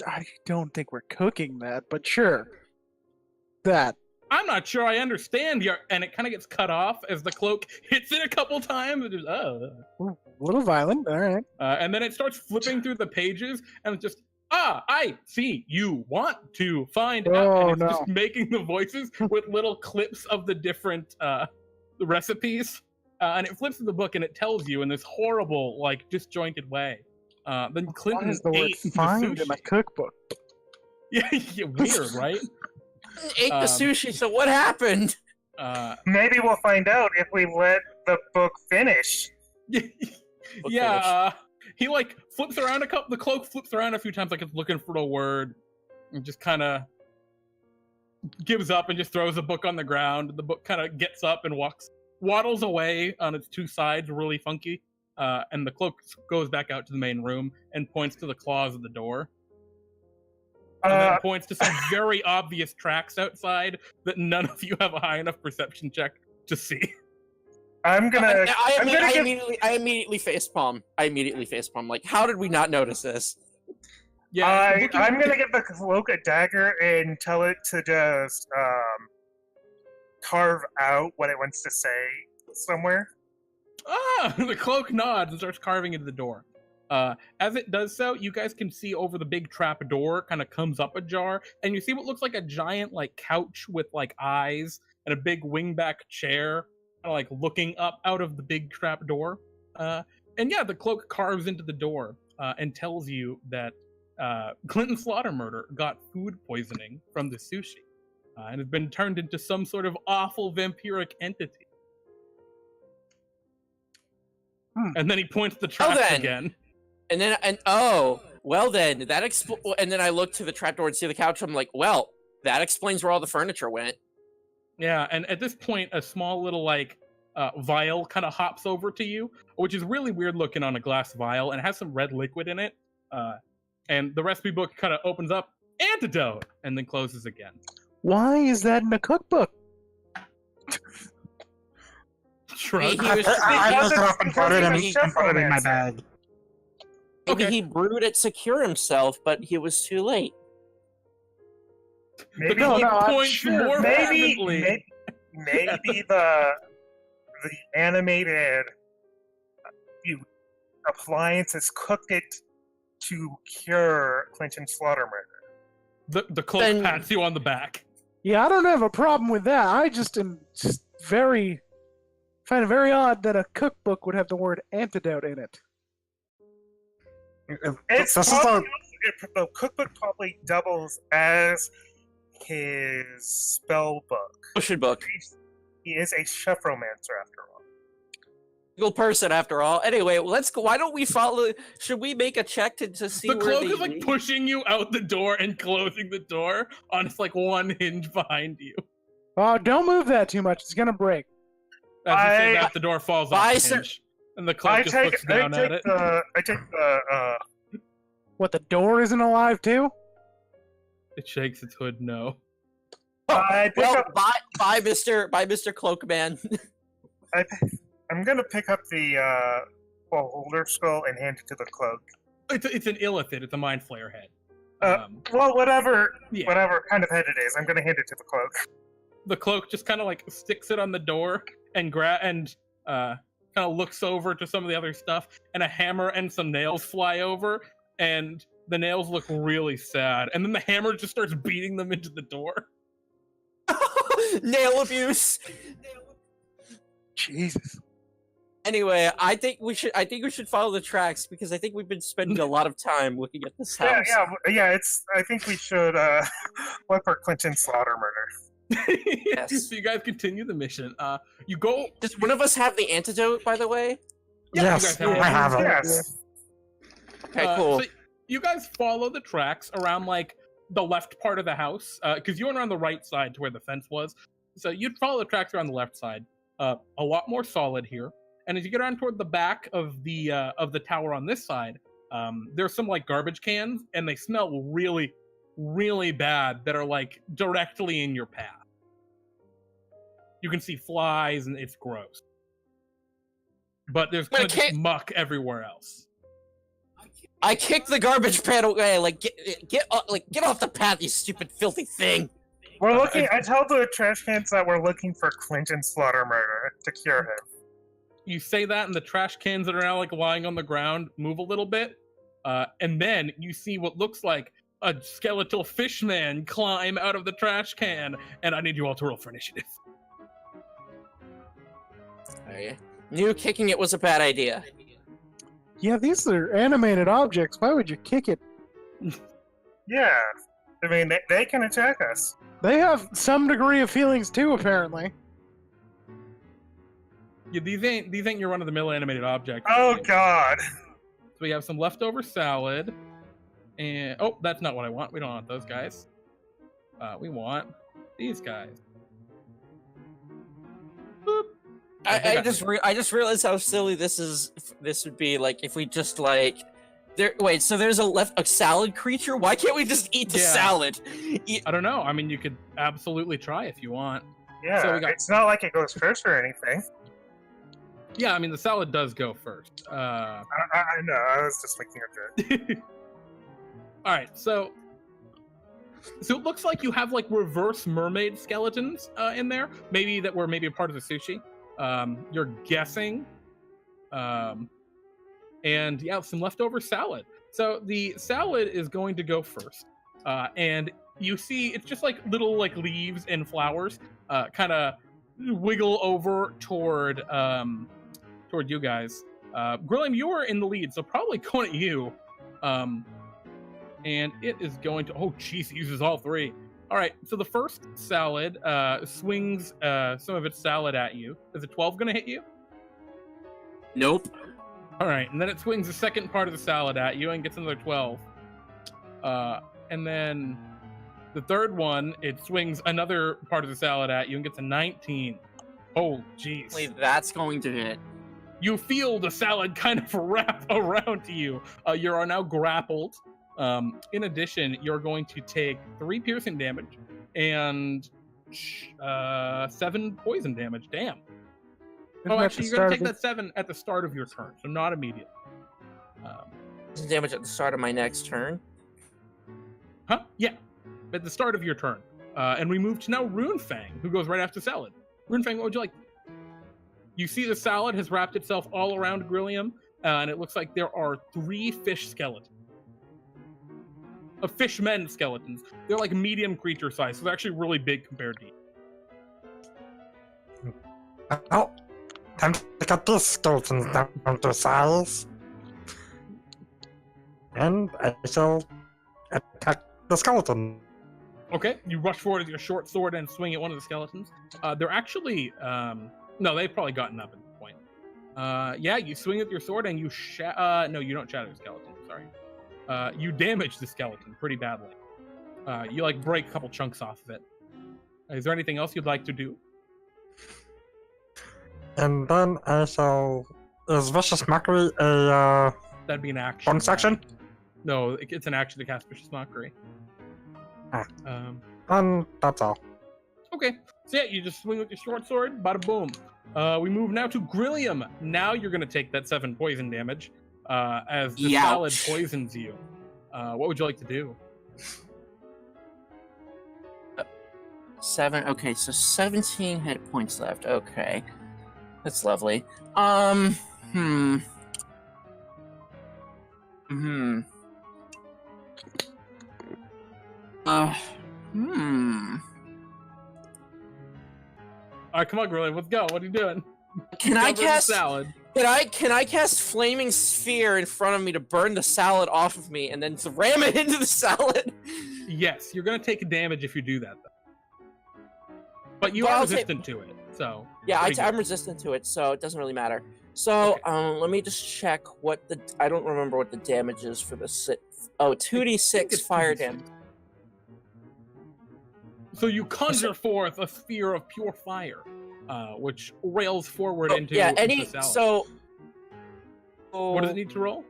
I don't think we're cooking that, but sure. That. I'm not sure I understand your... And it kind of gets cut off as the cloak hits it a couple times. And just, A little violent. All right. and then it starts flipping through the pages, and it's just, I see. You want to find out. Oh, And it's no. just making the voices with little clips of the different recipes. And it flips through the book, and it tells you in this horrible, like, disjointed way. Then Clinton Why is the word ate the find in sushi. a cookbook? Yeah, weird, right? Ate the sushi, so what happened? Maybe we'll find out if we let the book finish. Yeah, he like flips around the cloak flips around a few times like it's looking for a word, and just kind of gives up and just throws the book on the ground. The book kind of gets up and waddles away on its two sides, really funky. And the cloak goes back out to the main room and points to the claws of the door. And then points to some very obvious tracks outside that none of you have a high enough perception check to see. I immediately facepalm. Like, how did we not notice this? Yeah, I'm gonna give the cloak a dagger and tell it to just carve out what it wants to say somewhere. The cloak nods and starts carving into the door. As it does so, you guys can see over the big trap door kind of comes up ajar, and you see what looks like a giant like couch with like eyes and a big wingback chair, kind of like looking up out of the big trap door. And yeah, the cloak carves into the door and tells you that Clinton Slaughter Murder got food poisoning from the sushi and has been turned into some sort of awful vampiric entity. And then he points the traps again. And then, and then I look to the trapdoor and see the couch. I'm like, well, that explains where all the furniture went. Yeah, and at this point, a small little like vial kind of hops over to you, which is really weird looking on a glass vial, and it has some red liquid in it. And the recipe book kind of opens up, antidote, and then closes again. Why is that in a cookbook? Shrug. I looked it up and put it in my bag. Maybe he brewed it secure himself, but he was too late. Maybe maybe the animated appliances cooked it to cure Clinton Slaughter Murder. The cloak pats you on the back. Yeah, I don't have a problem with that. I just am find it very odd that a cookbook would have the word antidote in it. The cookbook probably doubles as his spell book. Potion book. He is a Chefromancer after all. Single person after all. Anyway, let's go. Why don't we follow? Should we make a check to see the where cloak is like pushing you out the door and closing the door on its like one hinge behind you. Oh, don't move that too much. It's gonna break. As you say that, the door falls off the hinge, and the cloak just looks down at it. What, the door isn't alive too? It shakes its hood no. Bye, Mr. Cloakman. I'm gonna pick up the holder skull and hand it to the cloak. It's an illithid. It's a mind flayer head. Well, whatever Yeah. kind of head it is, I'm gonna hand it to the cloak. The cloak just kind of like sticks it on the door and kind of looks over to some of the other stuff, and a hammer and some nails fly over, and the nails look really sad, and then the hammer just starts beating them into the door. Nail abuse. Jesus. Anyway, I think we should follow the tracks because I think we've been spending a lot of time looking at this house. Yeah. I think we should look for Clinton slaughter murder. Yes. So you guys continue the mission. You go. Does one of us have the antidote, by the way? Yeah, Yes, you guys I have it. Yes. Okay, cool. So you guys follow the tracks around like the left part of the house, because you went around the right side to where the fence was. So you'd follow the tracks around the left side. A lot more solid here. And as you get around toward the back of the tower on this side, there's some like garbage cans, and they smell really, really bad that are like directly in your path. You can see flies, and it's gross. But there's kind of just muck everywhere else. I kicked the garbage pan away. Like get off the path, you stupid filthy thing. We're looking. I tell the trash cans that we're looking for Clinton slaughter murder to cure him. You say that, and the trash cans that are now like lying on the ground move a little bit, and then you see what looks like a skeletal fishman climb out of the trash can. And I need you all to roll for initiative. I knew kicking it was a bad idea. Yeah, these are animated objects. Why would you kick it? Yeah, I mean they can attack us. They have some degree of feelings too, apparently. Yeah, these ain't your run-of-the-mill animated objects. Oh God! So we have some leftover salad, and oh, that's not what I want. We don't want those guys. We want these guys. Boop. I just realized how silly this would be. Like if we just like wait, so there's a salad creature. Why can't we just eat the salad? I don't know. I mean, you could absolutely try if you want. Yeah, So it's not like it goes first or anything. Yeah, I mean, the salad does go first. I know. I was just thinking of it. All right, so it looks like you have like reverse mermaid skeletons in there, maybe that were maybe a part of the sushi. You're guessing, and yeah, some leftover salad. So the salad is going to go first, and you see it's just like little like leaves and flowers, kind of wiggle over toward you guys. Grilliam, you are in the lead, so probably going at you. And it is going to, oh jeez, it uses all three. All right, so the first salad swings some of its salad at you. Is a 12 going to hit you? Nope. All right, and then it swings the second part of the salad at you and gets another 12. And then the third one, it swings another part of the salad at you and gets a 19. Oh, jeez. That's going to hit. You feel the salad kind of wrap around you. You are now grappled. In addition, you're going to take 3 piercing damage and 7 poison damage. Damn. Oh, actually, you're going to take that 7 at the start of your turn, so not immediately. Poison damage at the start of my next turn. Huh? Yeah, at the start of your turn. And we move to now Runefang, who goes right after salad. Runefang, what would you like? You see the salad has wrapped itself all around Grilliam, and it looks like there are 3 fish skeletons. Fishmen skeletons. They're like medium creature size, so they're actually really big compared to you. Oh, time to cut these skeletons down to size. And I shall attack the skeleton. Okay, you rush forward with your short sword and swing at one of the skeletons. They're actually, no, they've probably gotten up at this point. Yeah, you swing with your sword and you no, you don't shatter the skeleton, sorry. You damage the skeleton pretty badly. You like break a couple chunks off of it. Is there anything else you'd like to do? And then I shall... Is Vicious Mockery a That'd be an action. bonus action? No, it's an action to cast Vicious Mockery. And that's all. Okay, so yeah, you just swing with your short sword, bada boom. We move now to Grilliam. Now you're going to take that 7 poison damage as the salad poisons you. What would you like to do? 7. Okay, so 17 hit points left. Okay, that's lovely. All right, come on, Grilliam, let's go. What are you doing? Can I cast salad? Can I cast Flaming Sphere in front of me to burn the salad off of me and then ram it into the salad? Yes, you're gonna take damage if you do that, though. But you are resistant to it, so yeah, I'm resistant to it, so it doesn't really matter. So let me just check what the I don't remember what the damage is for the 2d6 fire damage. So you conjure forth a sphere of pure fire, which rails forward into the salad. So what does it need to roll?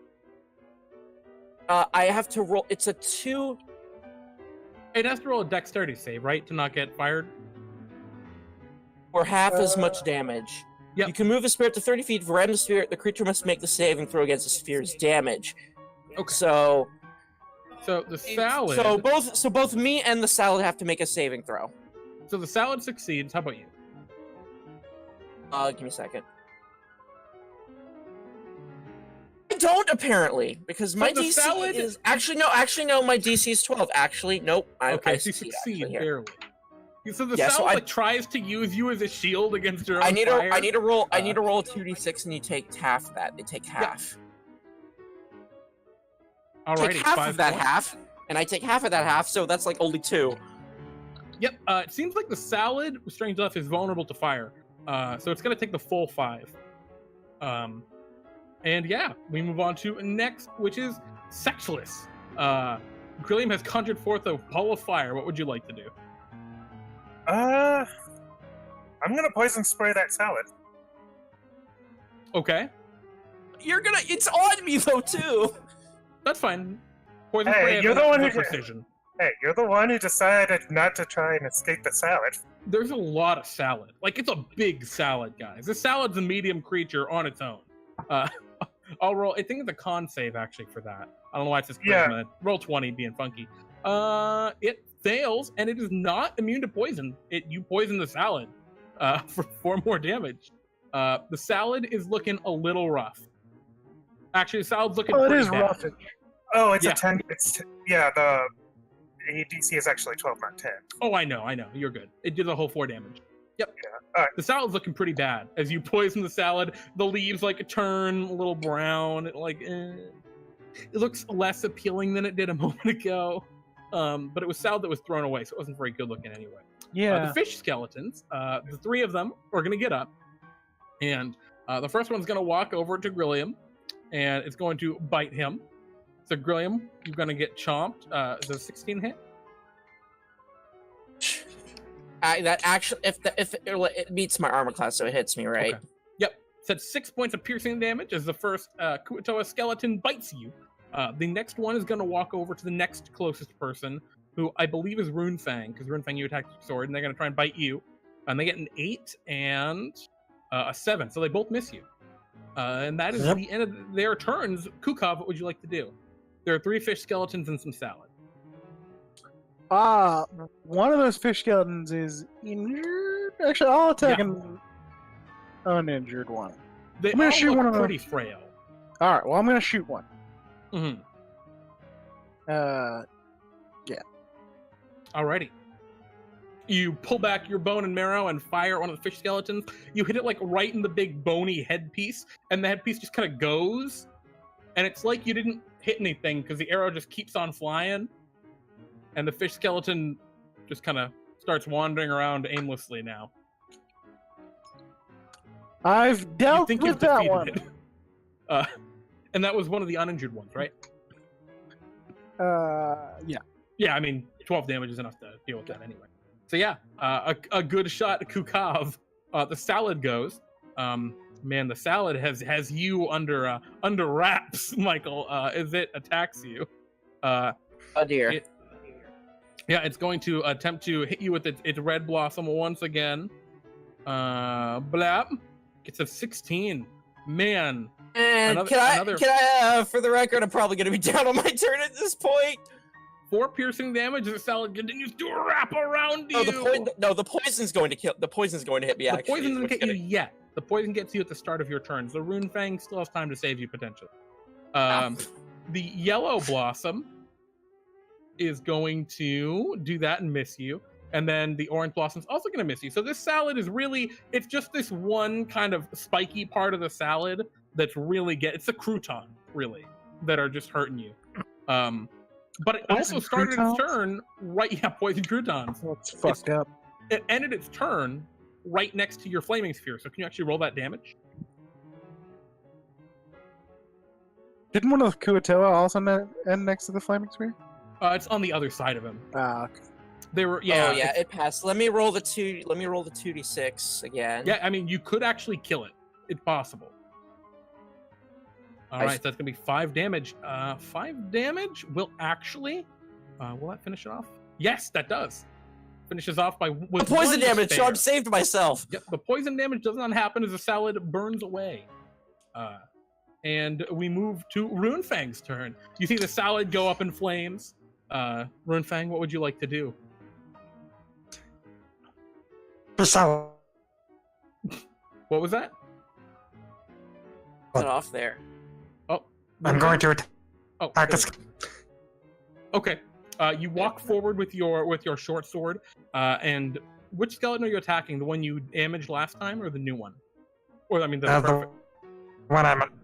I have to roll. It's a 2. It has to roll a dexterity save, right, to not get fired. Or half as much damage. Yep. You can move a spirit to 30 feet. Ram the spirit. The creature must make the saving throw against the sphere's damage. Okay. So the salad. So both me and the salad have to make a saving throw. So the salad succeeds. How about you? Give me a second. I don't apparently because my DC salad is actually no. My DC is 12. Actually, nope. Okay, I so you succeed here. barely. So the Yeah, salad so tries to use you as a shield against your own I need fire. to roll. I need to roll a 2d6, and you take half of that. They take half. Alrighty, Take half 5 of that points. half, and I take half of that half. So that's like only 2. Yep. It seems like the salad, strange enough, is vulnerable to fire. So it's gonna take the full 5. And yeah, we move on to next, which is Ssektliss. Grilliam has conjured forth a ball of fire. What would you like to do? I'm gonna poison spray that salad. Okay, It's on me though too. that's fine. Poison Hey, spray you're has the one who precision. Hey, you're the one who decided not to try and escape the salad. There's a lot of salad. Like, it's a big salad, guys. This salad's a medium creature on its own. I'll roll. I think it's a con save actually for that. I don't know why it's just charisma. Roll 20, being funky. It fails, and it is not immune to poison. You poison the salad for 4 more damage. The salad is looking a little rough. Actually, the salad's looking pretty it is bad. rough. Oh, it's a 10. The DC is actually 12, not 10. Oh, I know. You're good. It did the whole 4 damage. Yep. Yeah. All right. The salad's looking pretty bad. As you poison the salad, the leaves turn a little brown. It looks less appealing than it did a moment ago. But it was salad that was thrown away, so it wasn't very good looking anyway. Yeah. The fish skeletons, the 3 of them are going to get up, and the first one's going to walk over to Grilliam, and it's going to bite him. So Grilliam, you're going to get chomped. Is it a 16 hit? That actually, if it meets my armor class, so it hits me, right? Okay. Yep. So it's 6 points of piercing damage as the first Kuatoa skeleton bites you. The next one is going to walk over to the next closest person, who I believe is Runefang, because Runefang, you attack with your sword, and they're going to try and bite you. And they get an 8 and a 7, so they both miss you. And that is the end of their turns. Qukav, what would you like to do? There are 3 fish skeletons and some salad. One of those fish skeletons is injured. Actually, I'll attack an uninjured one. They I'm gonna all shoot look one of them. pretty frail. All right. Well, I'm gonna shoot one. Mm-hmm. Yeah. Alrighty. You pull back your bone and marrow and fire one of the fish skeletons. You hit it right in the big bony headpiece, and the headpiece just kind of goes. And it's like you didn't hit anything because the arrow just keeps on flying. And the fish skeleton just kind of starts wandering around aimlessly now. I've dealt You think with you've that defeated one. it. And that was one of the uninjured ones, right? Yeah. Yeah, I mean, 12 damage is enough to deal with that anyway. So yeah, a good shot at Qukav. The salad goes. Man, the salad has you under wraps, Michael, as it attacks you. Oh dear. It's going to attempt to hit you with its red blossom once again. Blap. Gets a 16. Man. And can I, for the record, I'm probably going to be down on my turn at this point. 4 piercing damage as the salad continues to wrap around you. The poison's going to kill. The poison's going to hit me. The poison doesn't get you yet. The poison gets you at the start of your turn. So Runefang still has time to save you potentially. The yellow blossom is going to do that and miss you. And then the orange blossom's also going to miss you. So this salad is really, it's just this one kind of spiky part of the salad that's really it's a crouton, really, that are just hurting you. But it also started its turn poison croutons. That's fucked up. It ended its turn right next to your flaming sphere. So can you actually roll that damage? Didn't one of the Kuatoa also end next to the flaming sphere? It's on the other side of him. Okay. They were, it passed. Let me roll the 2d6 again. Yeah, I mean, you could actually kill it. It's possible. All right, so that's gonna be 5 damage. 5 damage will actually, will that finish it off? Yes, that does. Finishes off with the poison damage. So I've saved myself. Yep, the poison damage does not happen as the salad burns away. And we move to Runefang's turn. You see the salad go up in flames. Runefang, what would you like to do? So, what was that? Cut off there. Oh, I'm going to attack this. Okay. You walk forward with your short sword. And which skeleton are you attacking? The one you damaged last time, or the new one? Or I mean, the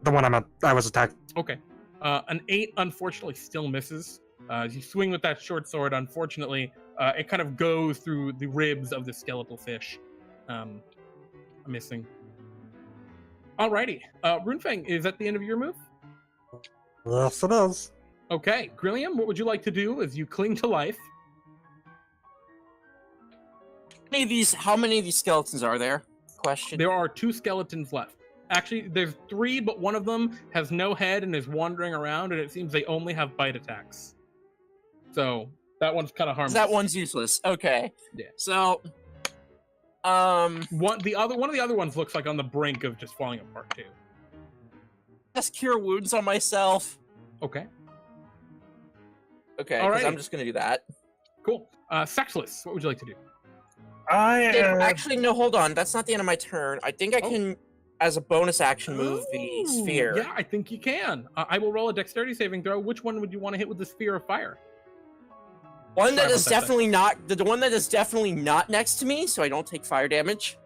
one I was attacked. Okay. An 8 unfortunately still misses. As you swing with that short sword, unfortunately, it kind of goes through the ribs of the skeletal fish. Missing. Alrighty. Runefang, is that the end of your move? Yes, it is. Okay. Grilliam, what would you like to do as you cling to life? How many of these skeletons are there? Question. There are 2 skeletons left. Actually, there's 3, but one of them has no head and is wandering around, and it seems they only have bite attacks. So that one's kind of harmless. That one's useless. Okay. Yeah. So, one of the other ones looks like on the brink of just falling apart too. Just cure wounds on myself. Okay. Okay. I'm just gonna do that. Cool. Ssektliss, what would you like to do? Actually, no. Hold on. That's not the end of my turn. I think I can, as a bonus action, move the sphere. Yeah, I think you can. I will roll a dexterity saving throw. Which one would you want to hit with the sphere of fire? One that is definitely not the one that is definitely not next to me, so I don't take fire damage.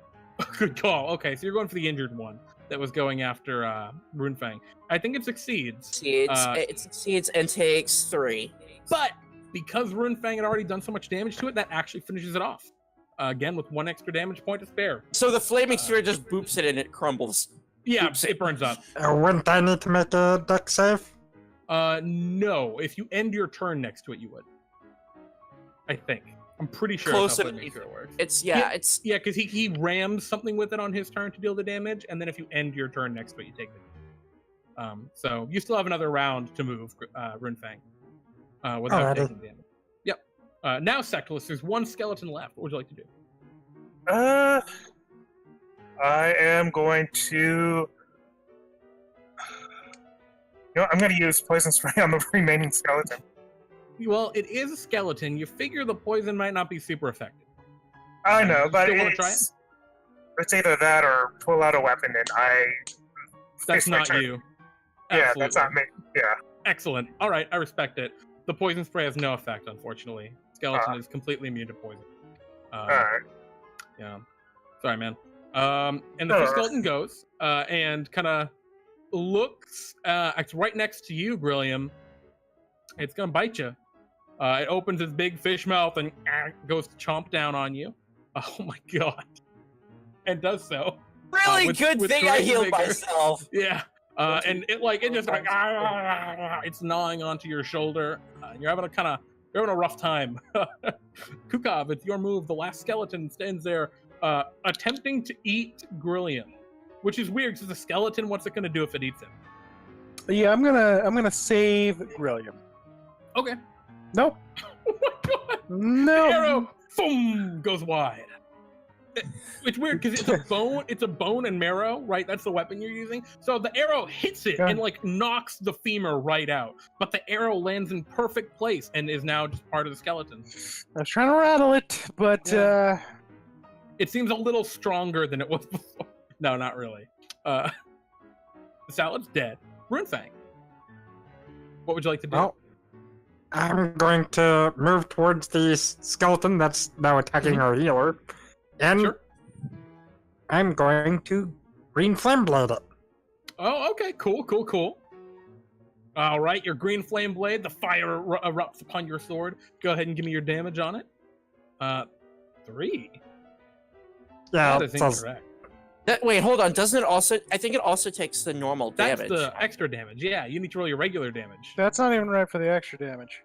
Good call. Okay, so you're going for the injured one that was going after Runefang. I think it succeeds. It succeeds and takes 3. But because Runefang had already done so much damage to it, that actually finishes it off. Again, with 1 extra damage point to spare. So the flaming sphere just boops it and it crumbles. Yeah, it burns up. Wouldn't I need to make a dex save? No. If you end your turn next to it, you would. I think. I'm pretty sure Close that's how it works. It's because he rams something with it on his turn to deal the damage, and then if you end your turn next to it, you take it. So you still have another round to move, Runefang, without taking damage. Yep. Now, Ssektliss, there's 1 skeleton left. What would you like to do? I am going to. I'm going to use poison spray on the remaining skeleton. Well, it is a skeleton. You figure the poison might not be super effective. I know, but try it? It's either that or pull out a weapon and That's not you. Yeah, that's not me. Yeah. Excellent. All right, I respect it. The poison spray has no effect, unfortunately. Skeleton is completely immune to poison. All right. Yeah. Sorry, man. And the skeleton goes and kind of looks. It's right next to you, Grilliam. It's gonna bite you. It opens its big fish mouth and goes to chomp down on you. Oh my god! And does so. Really good thing I healed myself. Yeah. And it just like it's gnawing onto your shoulder. You're having a rough time. Qukav, it's your move. The last skeleton stands there, attempting to eat Grilliam, which is weird because the skeleton. What's it gonna do if it eats him? Yeah, I'm gonna save Grilliam. Okay. Nope. Oh my god! No. The arrow, boom, goes wide. It's weird because it's a bone. It's a bone and marrow, right? That's the weapon you're using. So the arrow hits it and like knocks the femur right out, but the arrow lands in perfect place and is now just part of the skeleton. I was trying to rattle it, but it seems a little stronger than it was before. No, not really. The salad's dead. Runefang, what would you like to do? Well, I'm going to move towards the skeleton that's now attacking our healer, and Sure. I'm going to green flame blade it. Oh, okay, cool. All right, your green flame blade, the fire erupts upon your sword. Go ahead and give me your damage on it. 3. Yeah, That is it says- incorrect. Wait, hold on. Doesn't it also? I think it also takes the normal That's damage. the extra damage. Yeah, you need to roll your regular damage. that's not even right for the extra damage.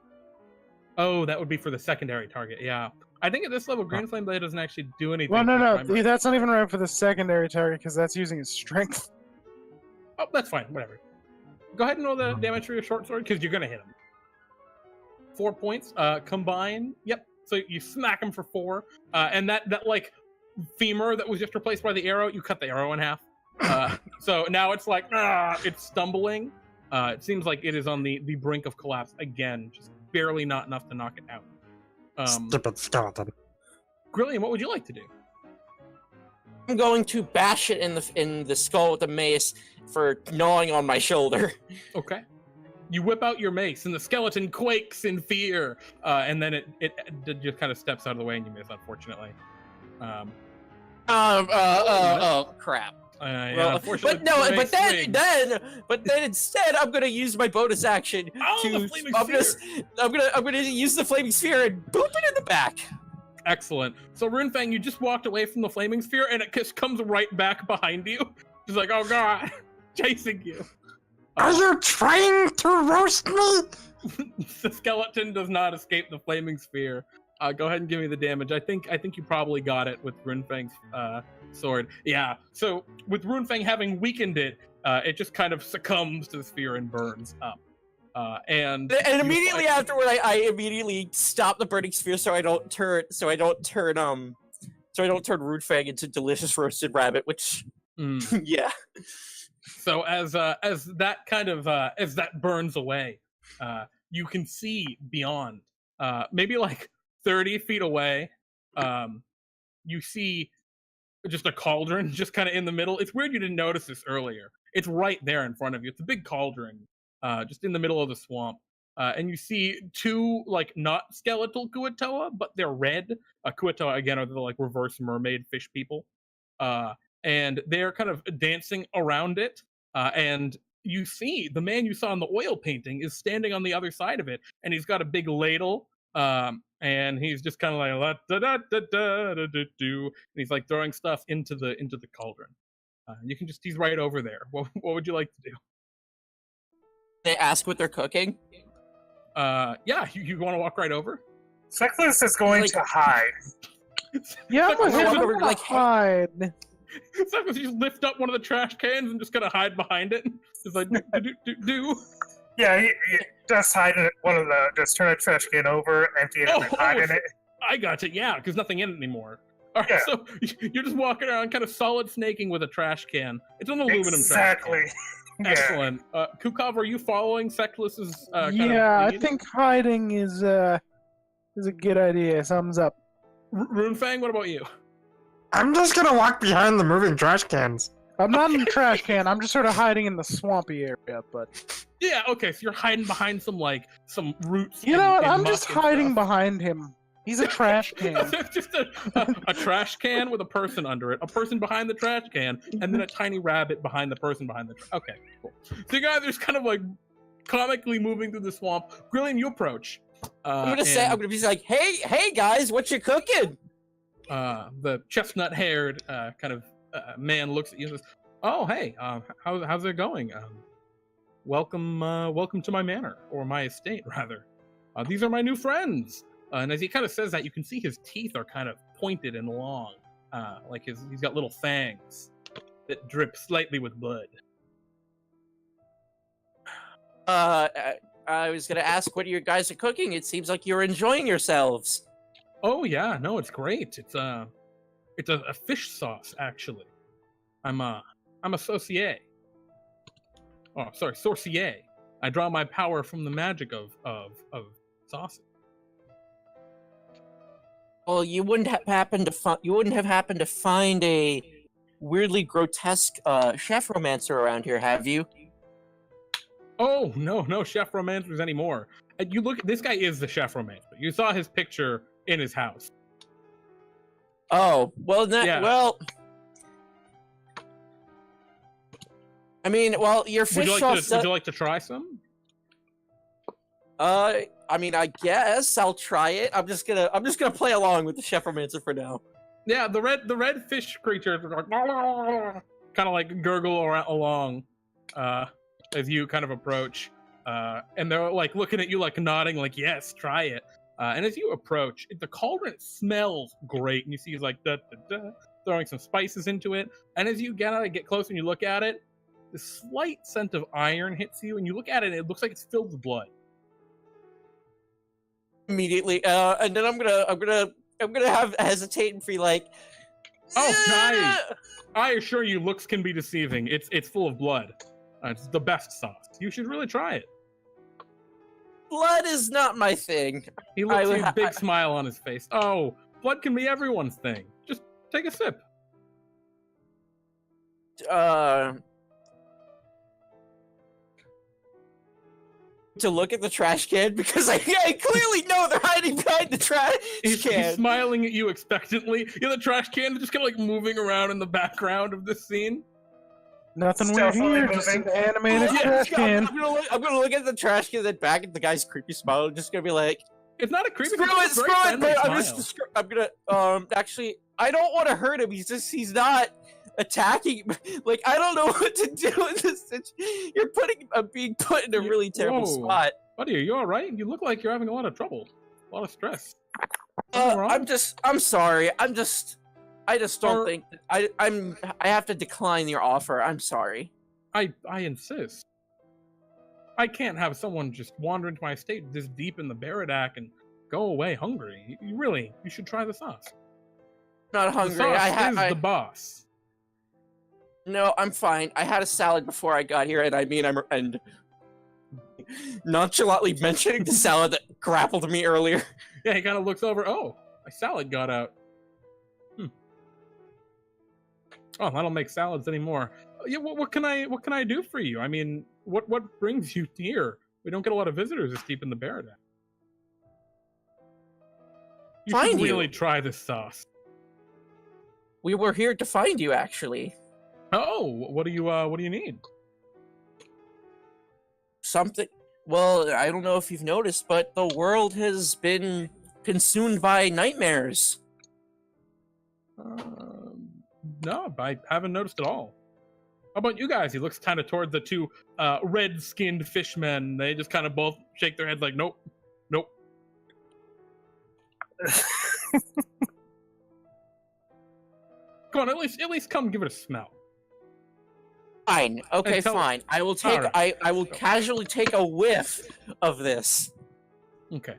Oh, that would be for the secondary target. Yeah, I think at this level, green flame blade doesn't actually do anything. Well, for the no, primary. that's not even right for the secondary target because that's using his strength. Oh, that's fine. Whatever. Go ahead and roll the damage for your short sword because you're gonna hit him. 4 points. Combine. Yep. So you smack him for 4, and that like femur that was just replaced by the arrow, you cut the arrow in half. So now it's like it's stumbling. It seems like it is on the brink of collapse again, just barely not enough to knock it out. Stupid skeleton. Grilliam, what would you like to do? I'm going to bash it in the skull with the mace for gnawing on my shoulder. Okay. You whip out your mace, and the skeleton quakes in fear, and then it just kind of steps out of the way, and you miss, unfortunately. Oh crap. Yeah, Well, unfortunately, but then instead I'm gonna use my bonus action the flaming sphere. I'm gonna use the flaming sphere and boop it in the back. Excellent. So Runefang, you just walked away from the flaming sphere, and it just comes right back behind you. Just like, oh god, chasing you. Are you trying to roast me? The skeleton does not escape the flaming sphere. Go ahead and give me the damage. I think you probably got it with Runefang's sword. Yeah. So with Runefang having weakened it, it just kind of succumbs to the sphere and burns up. And immediately afterward, I immediately stop the burning sphere so I don't turn Runefang into delicious roasted rabbit. Which yeah. So as that kind of as that burns away, you can see beyond, maybe like 30 feet away. You see just a cauldron just kind of in the middle. It's weird you didn't notice this earlier. It's right there in front of you. It's a big cauldron, just in the middle of the swamp. And you see 2 like not skeletal Kuatoa, but they're red. Kuatoa again are the like reverse mermaid fish people. And they're kind of dancing around it. And you see the man you saw in the oil painting is standing on the other side of it, and he's got a big ladle. And he's just kind of like and he's like throwing stuff into the cauldron. You can just—he's right over there. What would you like to do? They ask what they're cooking. Yeah, you want to walk right over? Ssektliss is going to hide. Yeah, I'm Ssektliss gonna hide. Ssektliss just lift up one of the trash cans and just kind of hide behind it. Just like do. Yeah, he just hide in it. Just turn a trash can over, empty it, and hide in it. I got it. Yeah, because nothing in it anymore. All right, Yeah. so you're just walking around, kind of solid snaking with a trash can. It's an aluminum trash can. Exactly. Yeah. Excellent. Qukav, are you following Sektliss's Yeah, I lead? think hiding is a good idea. Thumbs up. Runefang, what about you? I'm just gonna walk behind the moving trash cans. I'm not in the trash can. I'm just sort of hiding in the swampy area. But Yeah, okay, so you're hiding behind some roots. you know what? and I'm muck just and hiding stuff. behind him. He's a trash can. It's just a trash can with a person under it, a person behind the trash can, and then a tiny rabbit behind the person behind the Okay, cool. So you guys are just kind of like comically moving through the swamp. Grilliam, you approach. I'm gonna be like, hey guys, what you cooking? The chestnut-haired kind of man looks at you and says, "Oh, hey, how's it going? Welcome to my manor, or my estate, rather. These are my new friends." And as he kind of says that, you can see his teeth are kind of pointed and long, like he's got little fangs that drip slightly with blood. I was gonna ask what you guys are cooking. It seems like you're enjoying yourselves. Oh yeah, no, it's great. It's a fish sauce, actually. I'm a Sorcier. Oh, sorry, Sorcier. I draw my power from the magic of sauces. Well, you wouldn't have happened to find a weirdly grotesque Chefromancer around here, have you? Oh, no Chefromancers anymore. You look, this guy is the Chefromancer. You saw his picture in his house. Oh, well, well... I mean, well, your fish sauce... Would you like to try some? I mean, I guess I'll try it. I'm just gonna play along with the Chefromancer for now. Yeah, the red fish creatures are like, kind of like gurgle along as you kind of approach, and they're like looking at you, like nodding, like yes, try it. And as you approach, the cauldron smells great, and you see he's like throwing some spices into it. And as you get close and you look at it, the slight scent of iron hits you, and you look at it, and it looks like it's filled with blood. Immediately, and then I'm gonna have hesitate and be like, "Oh, nice! I assure you, looks can be deceiving. It's full of blood. It's the best sauce. You should really try it." Blood is not my thing. He looks with a big smile on his face. Oh, blood can be everyone's thing. Just take a sip. To look at the trash can because I clearly know they're hiding behind the trash can. He's smiling at you expectantly. The trash can is just kind of like moving around in the background of this scene. Nothing weird here, just an animated trash can. I'm gonna look at the trash can, then back at the guy's creepy smile. I'm just gonna be like, it's not a creepy. Screw it. I'm gonna actually, I don't want to hurt him. He's not attacking. Like, I don't know what to do in this situation. You're being put in a really terrible spot. Buddy, are you all right? You look like you're having a lot of trouble, a lot of stress. I'm sorry. I just don't think I have to decline your offer. I'm sorry. I insist. I can't have someone just wander into my estate this deep in the Baradac and go away hungry. You should try the sauce. Not hungry. The sauce is the boss. No, I'm fine. I had a salad before I got here, and nonchalantly mentioning the salad that grappled me earlier. Yeah, he kind of looks over. Oh, my salad got out. Oh, I don't make salads anymore. Yeah, what can I do for you? I mean, what brings you here? We don't get a lot of visitors this deep in the Baradac. You should really try this sauce. We were here to find you, actually. Oh, what do you need? Something. Well, I don't know if you've noticed, but the world has been consumed by nightmares. No, I haven't noticed at all. How about you guys? He looks kind of toward the two red-skinned fishmen. They just kind of both shake their heads like, nope. Come on, at least come give it a smell. Fine. Okay, fine. I will take. Right. I will casually take a whiff of this. Okay.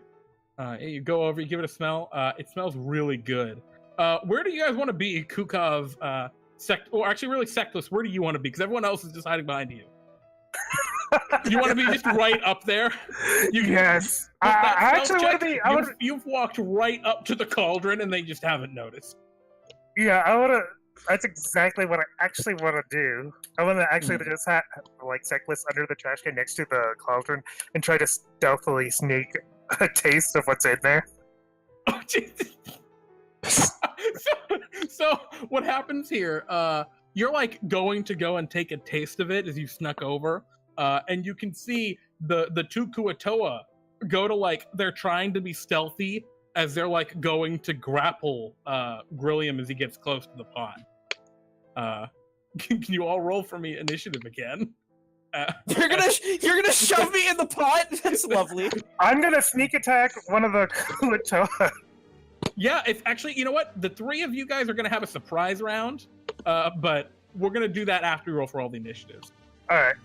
You go over. You give it a smell. It smells really good. Where do you guys want to be, Qukav? Ssektliss. Where do you want to be? Because everyone else is just hiding behind you. You want to be just right up there? Yes. I actually want to be. You've walked right up to the cauldron, and they just haven't noticed. Yeah, I want to. That's exactly what I actually want to do. I want to actually just have Ssektliss under the trash can next to the cauldron and try to stealthily sneak a taste of what's in there. Oh, Jesus. So what happens here? You're like going to go and take a taste of it as you snuck over, and you can see the two Kuatoa go to they're trying to be stealthy as they're going to grapple Grilliam as he gets close to the pot. Can you all roll for me initiative again? You're gonna shove me in the pot? That's lovely. I'm gonna sneak attack one of the Kuatoa. Yeah, it's actually, you know what? The three of you guys are gonna have a surprise round, but we're gonna do that after we roll for all the initiatives. All right.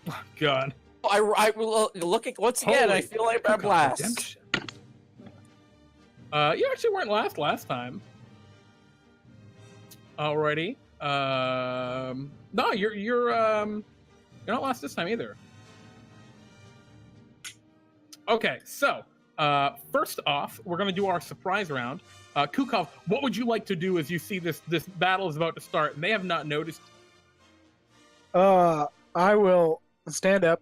Oh, God. I will look at once again. I feel like I'm last. You actually weren't last time. Alrighty. No, you're not lost this time either. Okay, so first off, we're gonna do our surprise round. Qukav, what would you like to do as you see this battle is about to start and they have not noticed? I will stand up,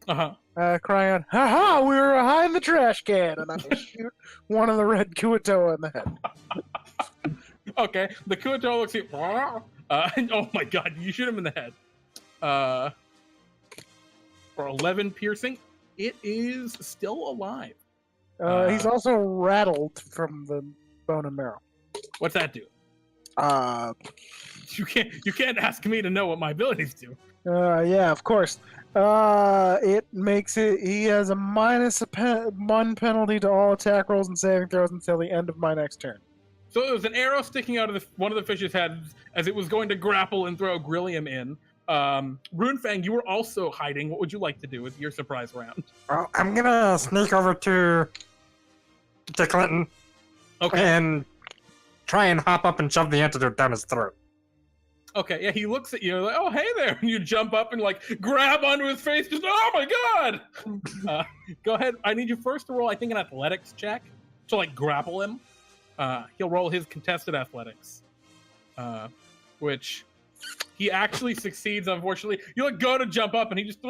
Uh-huh. cry out, "Ha ha! We were behind the trash can!" And I will shoot one of the red Kuatoa in the head. Okay, the Kuatoa looks at you. And, oh my god, you shoot him in the head. For 11 piercing, it is still alive. He's also rattled from the bone and marrow. What's that do? You can't ask me to know what my abilities do. Yeah, of course. It makes it. He has a -1 penalty to all attack rolls and saving throws until the end of my next turn. So there was an arrow sticking out of one of the fish's heads as it was going to grapple and throw Grilliam in. Runefang, you were also hiding. What would you like to do with your surprise round? Well, I'm gonna sneak over to Clinton and try and hop up and shove the antidote down his throat. Okay, yeah, he looks at you like, oh, hey there. And you jump up and like grab onto his face, just, oh my god! Go ahead. I need you first to roll, I think, an athletics check to like grapple him. He'll roll his contested athletics, which he actually succeeds, unfortunately. You like go to jump up and he just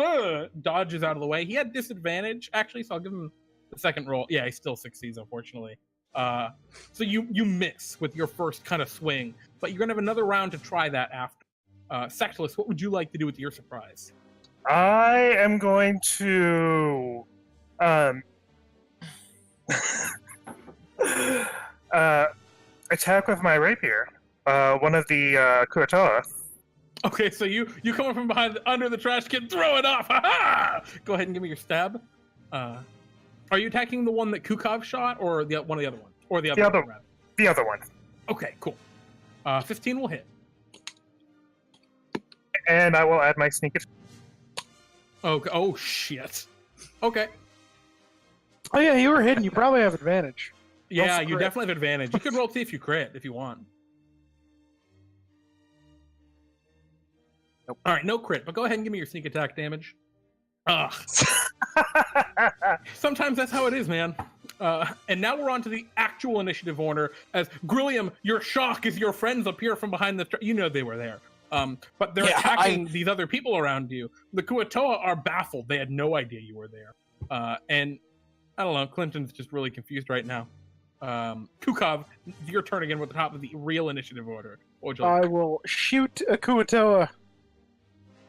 dodges out of the way. He had disadvantage, actually, so I'll give him the second roll. Yeah, he still succeeds, unfortunately. So you miss with your first kind of swing, but you're gonna have another round to try that after. Ssektliss, what would you like to do with your surprise? I am going to attack with my rapier. One of the Kuatoa. Okay, so you come up from behind under the trash can, throw it off. Ha-ha! Go ahead and give me your stab. Are you attacking the one that Qukav shot, or one of the other ones, or the other one? The other one. Okay, cool. 15 will hit. And I will add my sneak attack. Okay. Oh shit. Okay. Oh yeah, you were hidden. You probably have advantage. Yeah, you definitely have advantage. You could roll see if you crit if you want. Nope. All right, no crit, but go ahead and give me your sneak attack damage. Ugh. Sometimes that's how it is, man. And now we're on to the actual initiative order. As Grilliam, your shock as your friends appear from behind the. You know they were there. But they're attacking these other people around you. The Kuatoa are baffled. They had no idea you were there. And I don't know. Clinton's just really confused right now. Qukav, your turn again with the top of the real initiative order. What would you like? I will shoot a Kuatoa.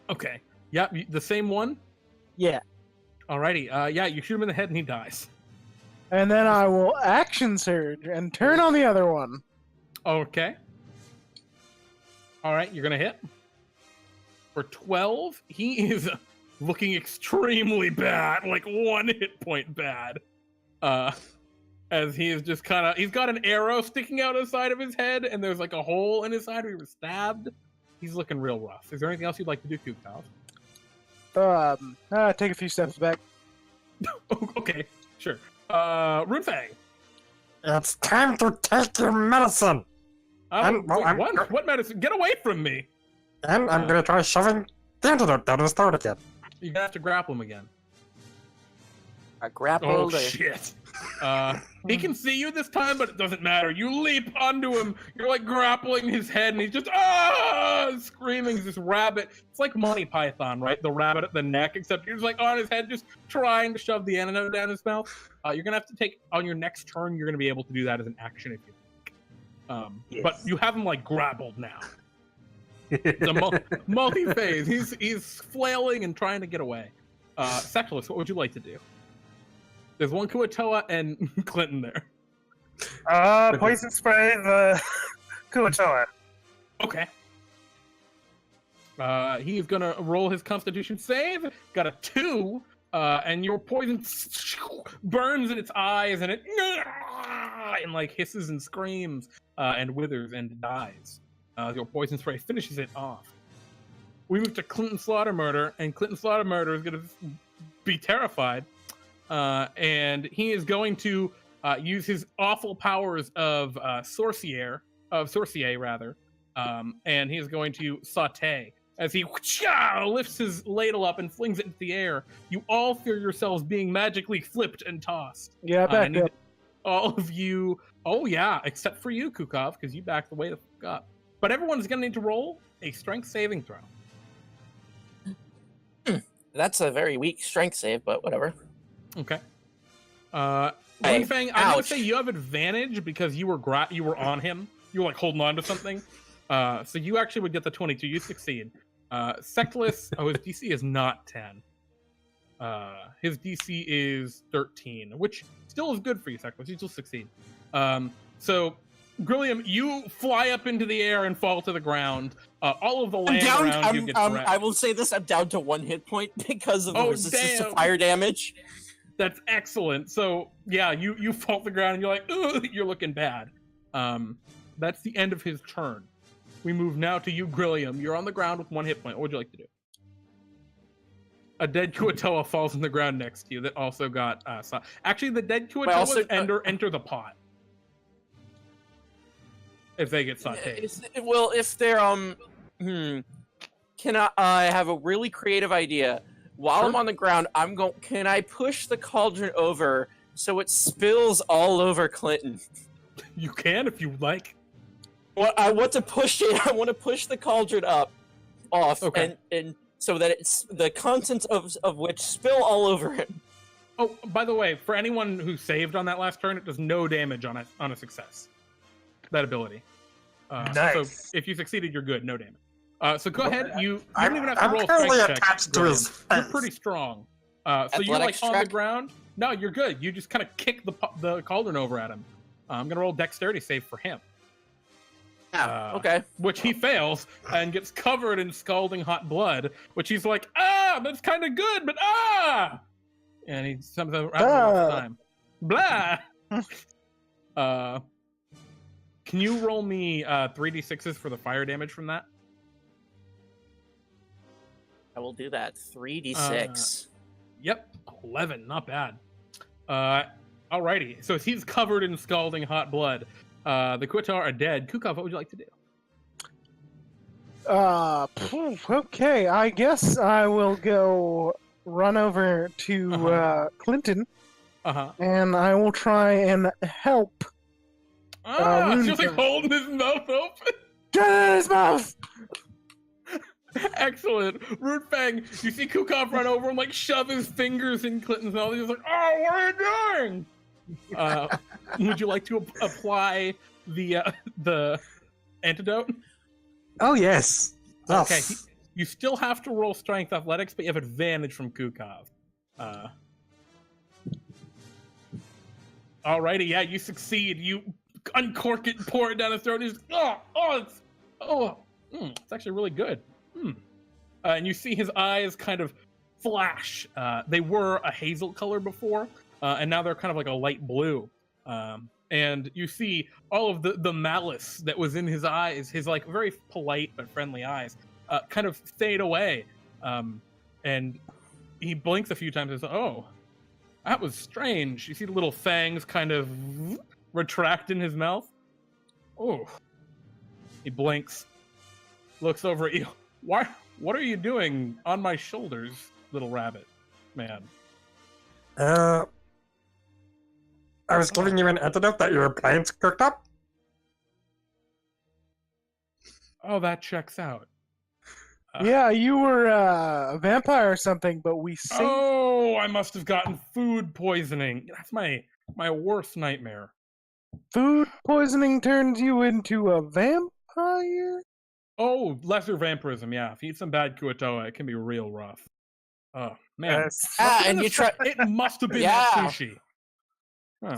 Okay. Yeah, the same one? Yeah. Alrighty. Yeah, you shoot him in the head and he dies. And then I will action surge and turn on the other one. Okay. Alright, you're gonna hit. For 12, he is looking extremely bad. Like 1 hit point bad. As he is just kind of... He's got an arrow sticking out of the side of his head, and there's like a hole in his side where he was stabbed. He's looking real rough. Is there anything else you'd like to do, Qukav? Take a few steps back. Okay, sure. Runefang. It's time to take your medicine. What medicine? Get away from me! And I'm gonna try shoving the antidote down his throat again. You're gonna have to grapple him again. I grappled. Oh shit! He can see you this time, but it doesn't matter. You leap onto him. You're like grappling his head, and he's just screaming. He's this rabbit. It's like Monty Python, right? The rabbit at the neck, except you're just like on his head, just trying to shove the antidote down his mouth. You're gonna have to take on your next turn. You're gonna be able to do that as an action if you like. Yes. But you have him like grappled now. It's a multi-phase. He's flailing and trying to get away. Ssektliss, what would you like to do? There's one Kuatoa and Clinton there. Poison spray the Kuatoa. Okay. He's gonna roll his Constitution save. Got a 2, and your poison burns in its eyes, and it and like hisses and screams, and withers and dies. Your poison spray finishes it off. We move to Clinton Slaughter Murder, and Clinton Slaughter Murder is gonna be terrified. And he is going to use his awful powers of Sorcier, and he's going to saute. As he lifts his ladle up and flings it into the air, you all feel yourselves being magically flipped and tossed. Yeah, back up. All of you, oh yeah, except for you, Qukav, because you backed the way the fuck up. But everyone's going to need to roll a strength saving throw. That's a very weak strength save, but whatever. Okay. Runefang, I'm going to say you have advantage because you were on him. You were like holding on to something. So you actually would get the 22. You succeed. Ssektliss, his DC is not 10. His DC is 13, which still is good for you, Ssektliss. You still succeed. So, Grilliam, you fly up into the air and fall to the ground. All of the land around you gets wrecked. I will say this, I'm down to 1 hit point because of the resistance to fire damage. That's excellent. So, yeah, you fall to the ground and you're like, ugh, you're looking bad. That's the end of his turn. We move now to you, Grilliam. You're on the ground with 1 hit point. What would you like to do? A dead Kuatoa falls on the ground next to you that also got... Actually, the dead Kuatoas enter the pot. If they get sauteed. Well, if they're... Can I have a really creative idea? While I'm on the ground, can I push the cauldron over so it spills all over Clinton? You can if you like. Well, I want to push it. I want to push the cauldron off, and so that it's the contents of which spill all over him. Oh, by the way, for anyone who saved on that last turn, it does no damage on a success. That ability. Nice. So if you succeeded, you're good. No damage. So go ahead. You don't even have to roll currently strength attached check. to his face. You're pretty strong. So you're like Athletics on the check? ground. No, you're good. You just kind of kick the cauldron over at him. I'm gonna roll dexterity save for him. Okay. Which he fails and gets covered in scalding hot blood. Which he's like, that's kind of good, but and he comes out this time. Blah. Can you roll me 3d6s for the fire damage from that? I will do that. 3d6. Yep, 11. Not bad. Alrighty. So he's covered in scalding hot blood. The Kuatoa are dead. Qukav, what would you like to do? Okay, I guess I will go run over to Clinton, and I will try and help. Just like holding his mouth open. Get in his mouth! Excellent. Runefang, you see Qukav run over and like shove his fingers in Clinton's mouth. He's like, "Oh, what are you doing?" Would you like to apply the antidote? Oh yes. Okay. You still have to roll strength athletics, but you have advantage from Qukav. Alrighty, yeah, you succeed. You uncork it and pour it down his throat. He's it's actually really good. And you see his eyes kind of flash. They were a hazel color before, and now they're kind of like a light blue. And you see all of the malice that was in his eyes, his like very polite but friendly eyes, kind of fade away. And he blinks a few times and says, "Oh, that was strange." You see the little fangs kind of retract in his mouth. Oh. He blinks, looks over at you. What are you doing on my shoulders, little rabbit man? I was giving you an antidote that your brains cooked up. Oh, that checks out. Yeah, you were a vampire or something, but we saved... Oh, I must have gotten food poisoning. That's my worst nightmare. Food poisoning turns you into a vampire? Oh, lesser vampirism, yeah. If you eat some bad Kuatoa, it can be real rough. Oh, man. And you try... It must have been that sushi. Huh.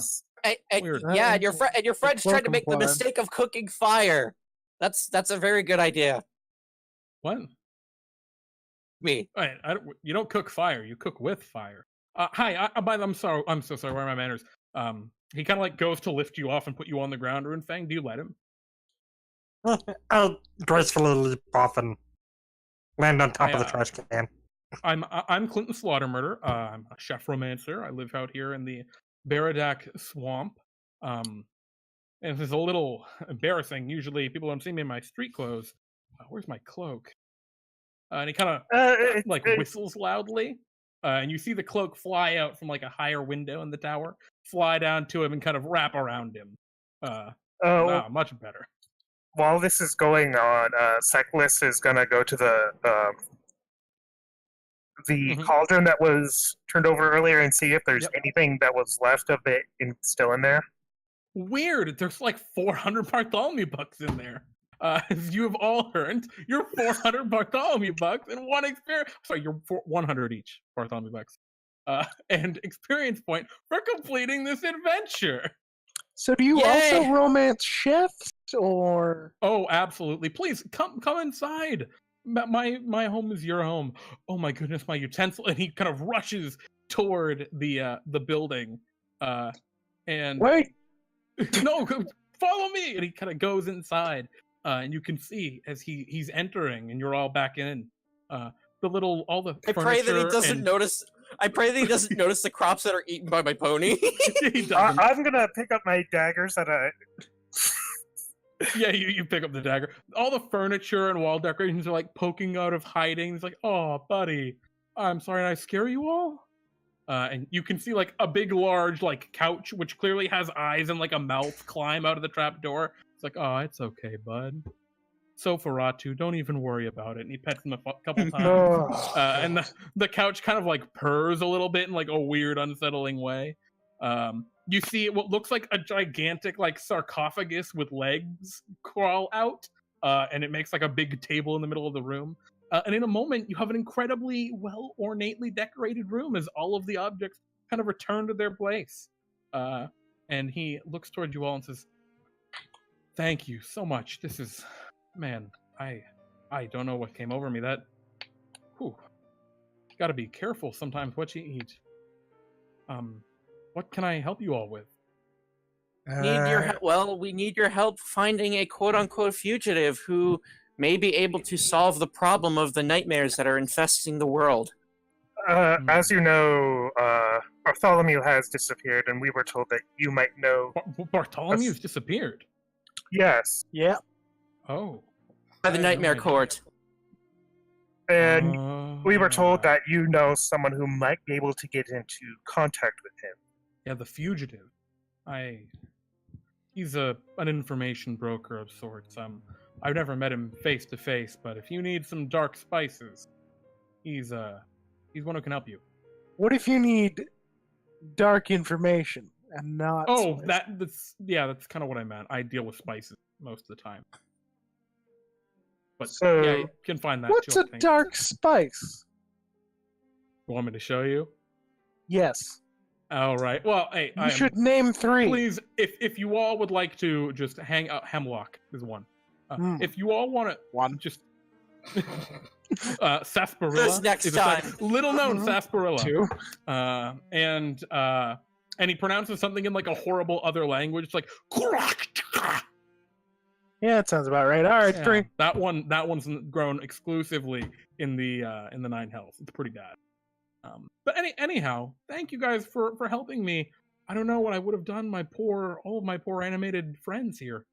Weird. Yeah, and your friends tried to make the mistake of cooking fire. That's a very good idea. What? Me. Right, you don't cook fire. You cook with fire. Hi, I'm sorry. I'm so sorry. Where are my manners? He kind of like goes to lift you off and put you on the ground. Runefang, do you let him? I'll gracefully leap off and land on top of the trash can. I'm Clinton Slaughtermurder. I'm a Chefromancer. I live out here in the Baradac Swamp. and this is a little embarrassing. Usually, people don't see me in my street clothes. Where's my cloak? And he kind of whistles loudly, and you see the cloak fly out from like a higher window in the tower, fly down to him, and kind of wrap around him. Wow, much better. While this is going on, Ssektliss is gonna go to the cauldron that was turned over earlier and see if there's anything that was left of it still in there. Weird. There's like 400 Bartholomew bucks in there. You have all earned your 400 Bartholomew bucks and one experience. Sorry, you're 100 each Bartholomew bucks, and experience point for completing this adventure. So, do you also romance chefs, or? Oh, absolutely! Please come inside. My home is your home. Oh my goodness, my utensil! And he kind of rushes toward the building. And wait, no, follow me! And he kind of goes inside. And you can see as he's entering, and you're all back in. All the. I pray that he doesn't notice. I pray that he doesn't notice the crops that are eaten by my pony. I'm gonna pick up my daggers that Yeah, you pick up the dagger. All the furniture and wall decorations are like poking out of hiding. It's like, oh, buddy, I'm sorry, did I scare you all? And you can see like a big, large like couch, which clearly has eyes and like a mouth climb out of the trapdoor. It's like, oh, it's okay, bud. So Ferratu, don't even worry about it. And he pets him a couple times. And the couch kind of like purrs a little bit in like a weird, unsettling way. You see what looks like a gigantic like sarcophagus with legs crawl out, and it makes like a big table in the middle of the room. And in a moment, you have an incredibly well ornately decorated room as all of the objects kind of return to their place. And he looks toward you all and says, "Thank you so much. This is, man, I don't know what came over me. That, whew, you got to be careful sometimes what you eat. What can I help you all with?" We need your help finding a quote-unquote fugitive who may be able to solve the problem of the nightmares that are infesting the world. As you know, Bartholomew has disappeared, and we were told that you might know. Bartholomew's disappeared? Yes. Yeah. Oh. By the Nightmare Court. And we were told that you know someone who might be able to get into contact with him. Yeah, the Fugitive. He's an information broker of sorts. I've never met him face to face, but if you need some dark spices, he's one who can help you. What if you need dark information and not? Oh, that's kind of what I meant. I deal with spices most of the time. But so, yeah, you can find that. What's a dark spice? You want me to show you? Yes. All right. Well, hey, you should name 3. Please, if you all would like to just hang out, hemlock is one. If you all want to, just sarsaparilla next is time. Little known sarsaparilla. 2. And he pronounces something in like a horrible other language. It's like, yeah, that sounds about right. All right, 3. That one's grown exclusively in the 9 Hells. It's pretty bad. But anyhow, thank you guys for helping me. I don't know what I would have done. All of my poor animated friends here.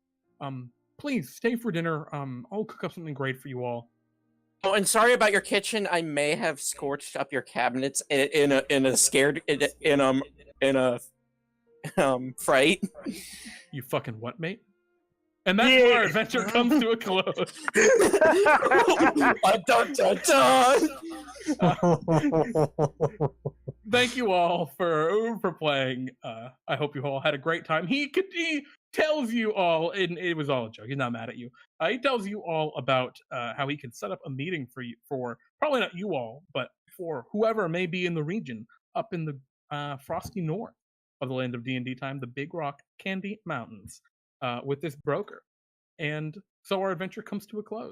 Please stay for dinner. I'll cook up something great for you all. Oh, and sorry about your kitchen. I may have scorched up your cabinets in a fright. You fucking what, mate? And that's where our adventure comes to a close. Dun, dun, dun. Thank you all for playing. I hope you all had a great time. He tells you all, and it was all a joke. He's not mad at you. He tells you all about how he can set up a meeting for probably not you all, but for whoever may be in the region up in the frosty north of the land of DnDTime, the Big Rock Candy Mountains, with this broker. And so our adventure comes to a close.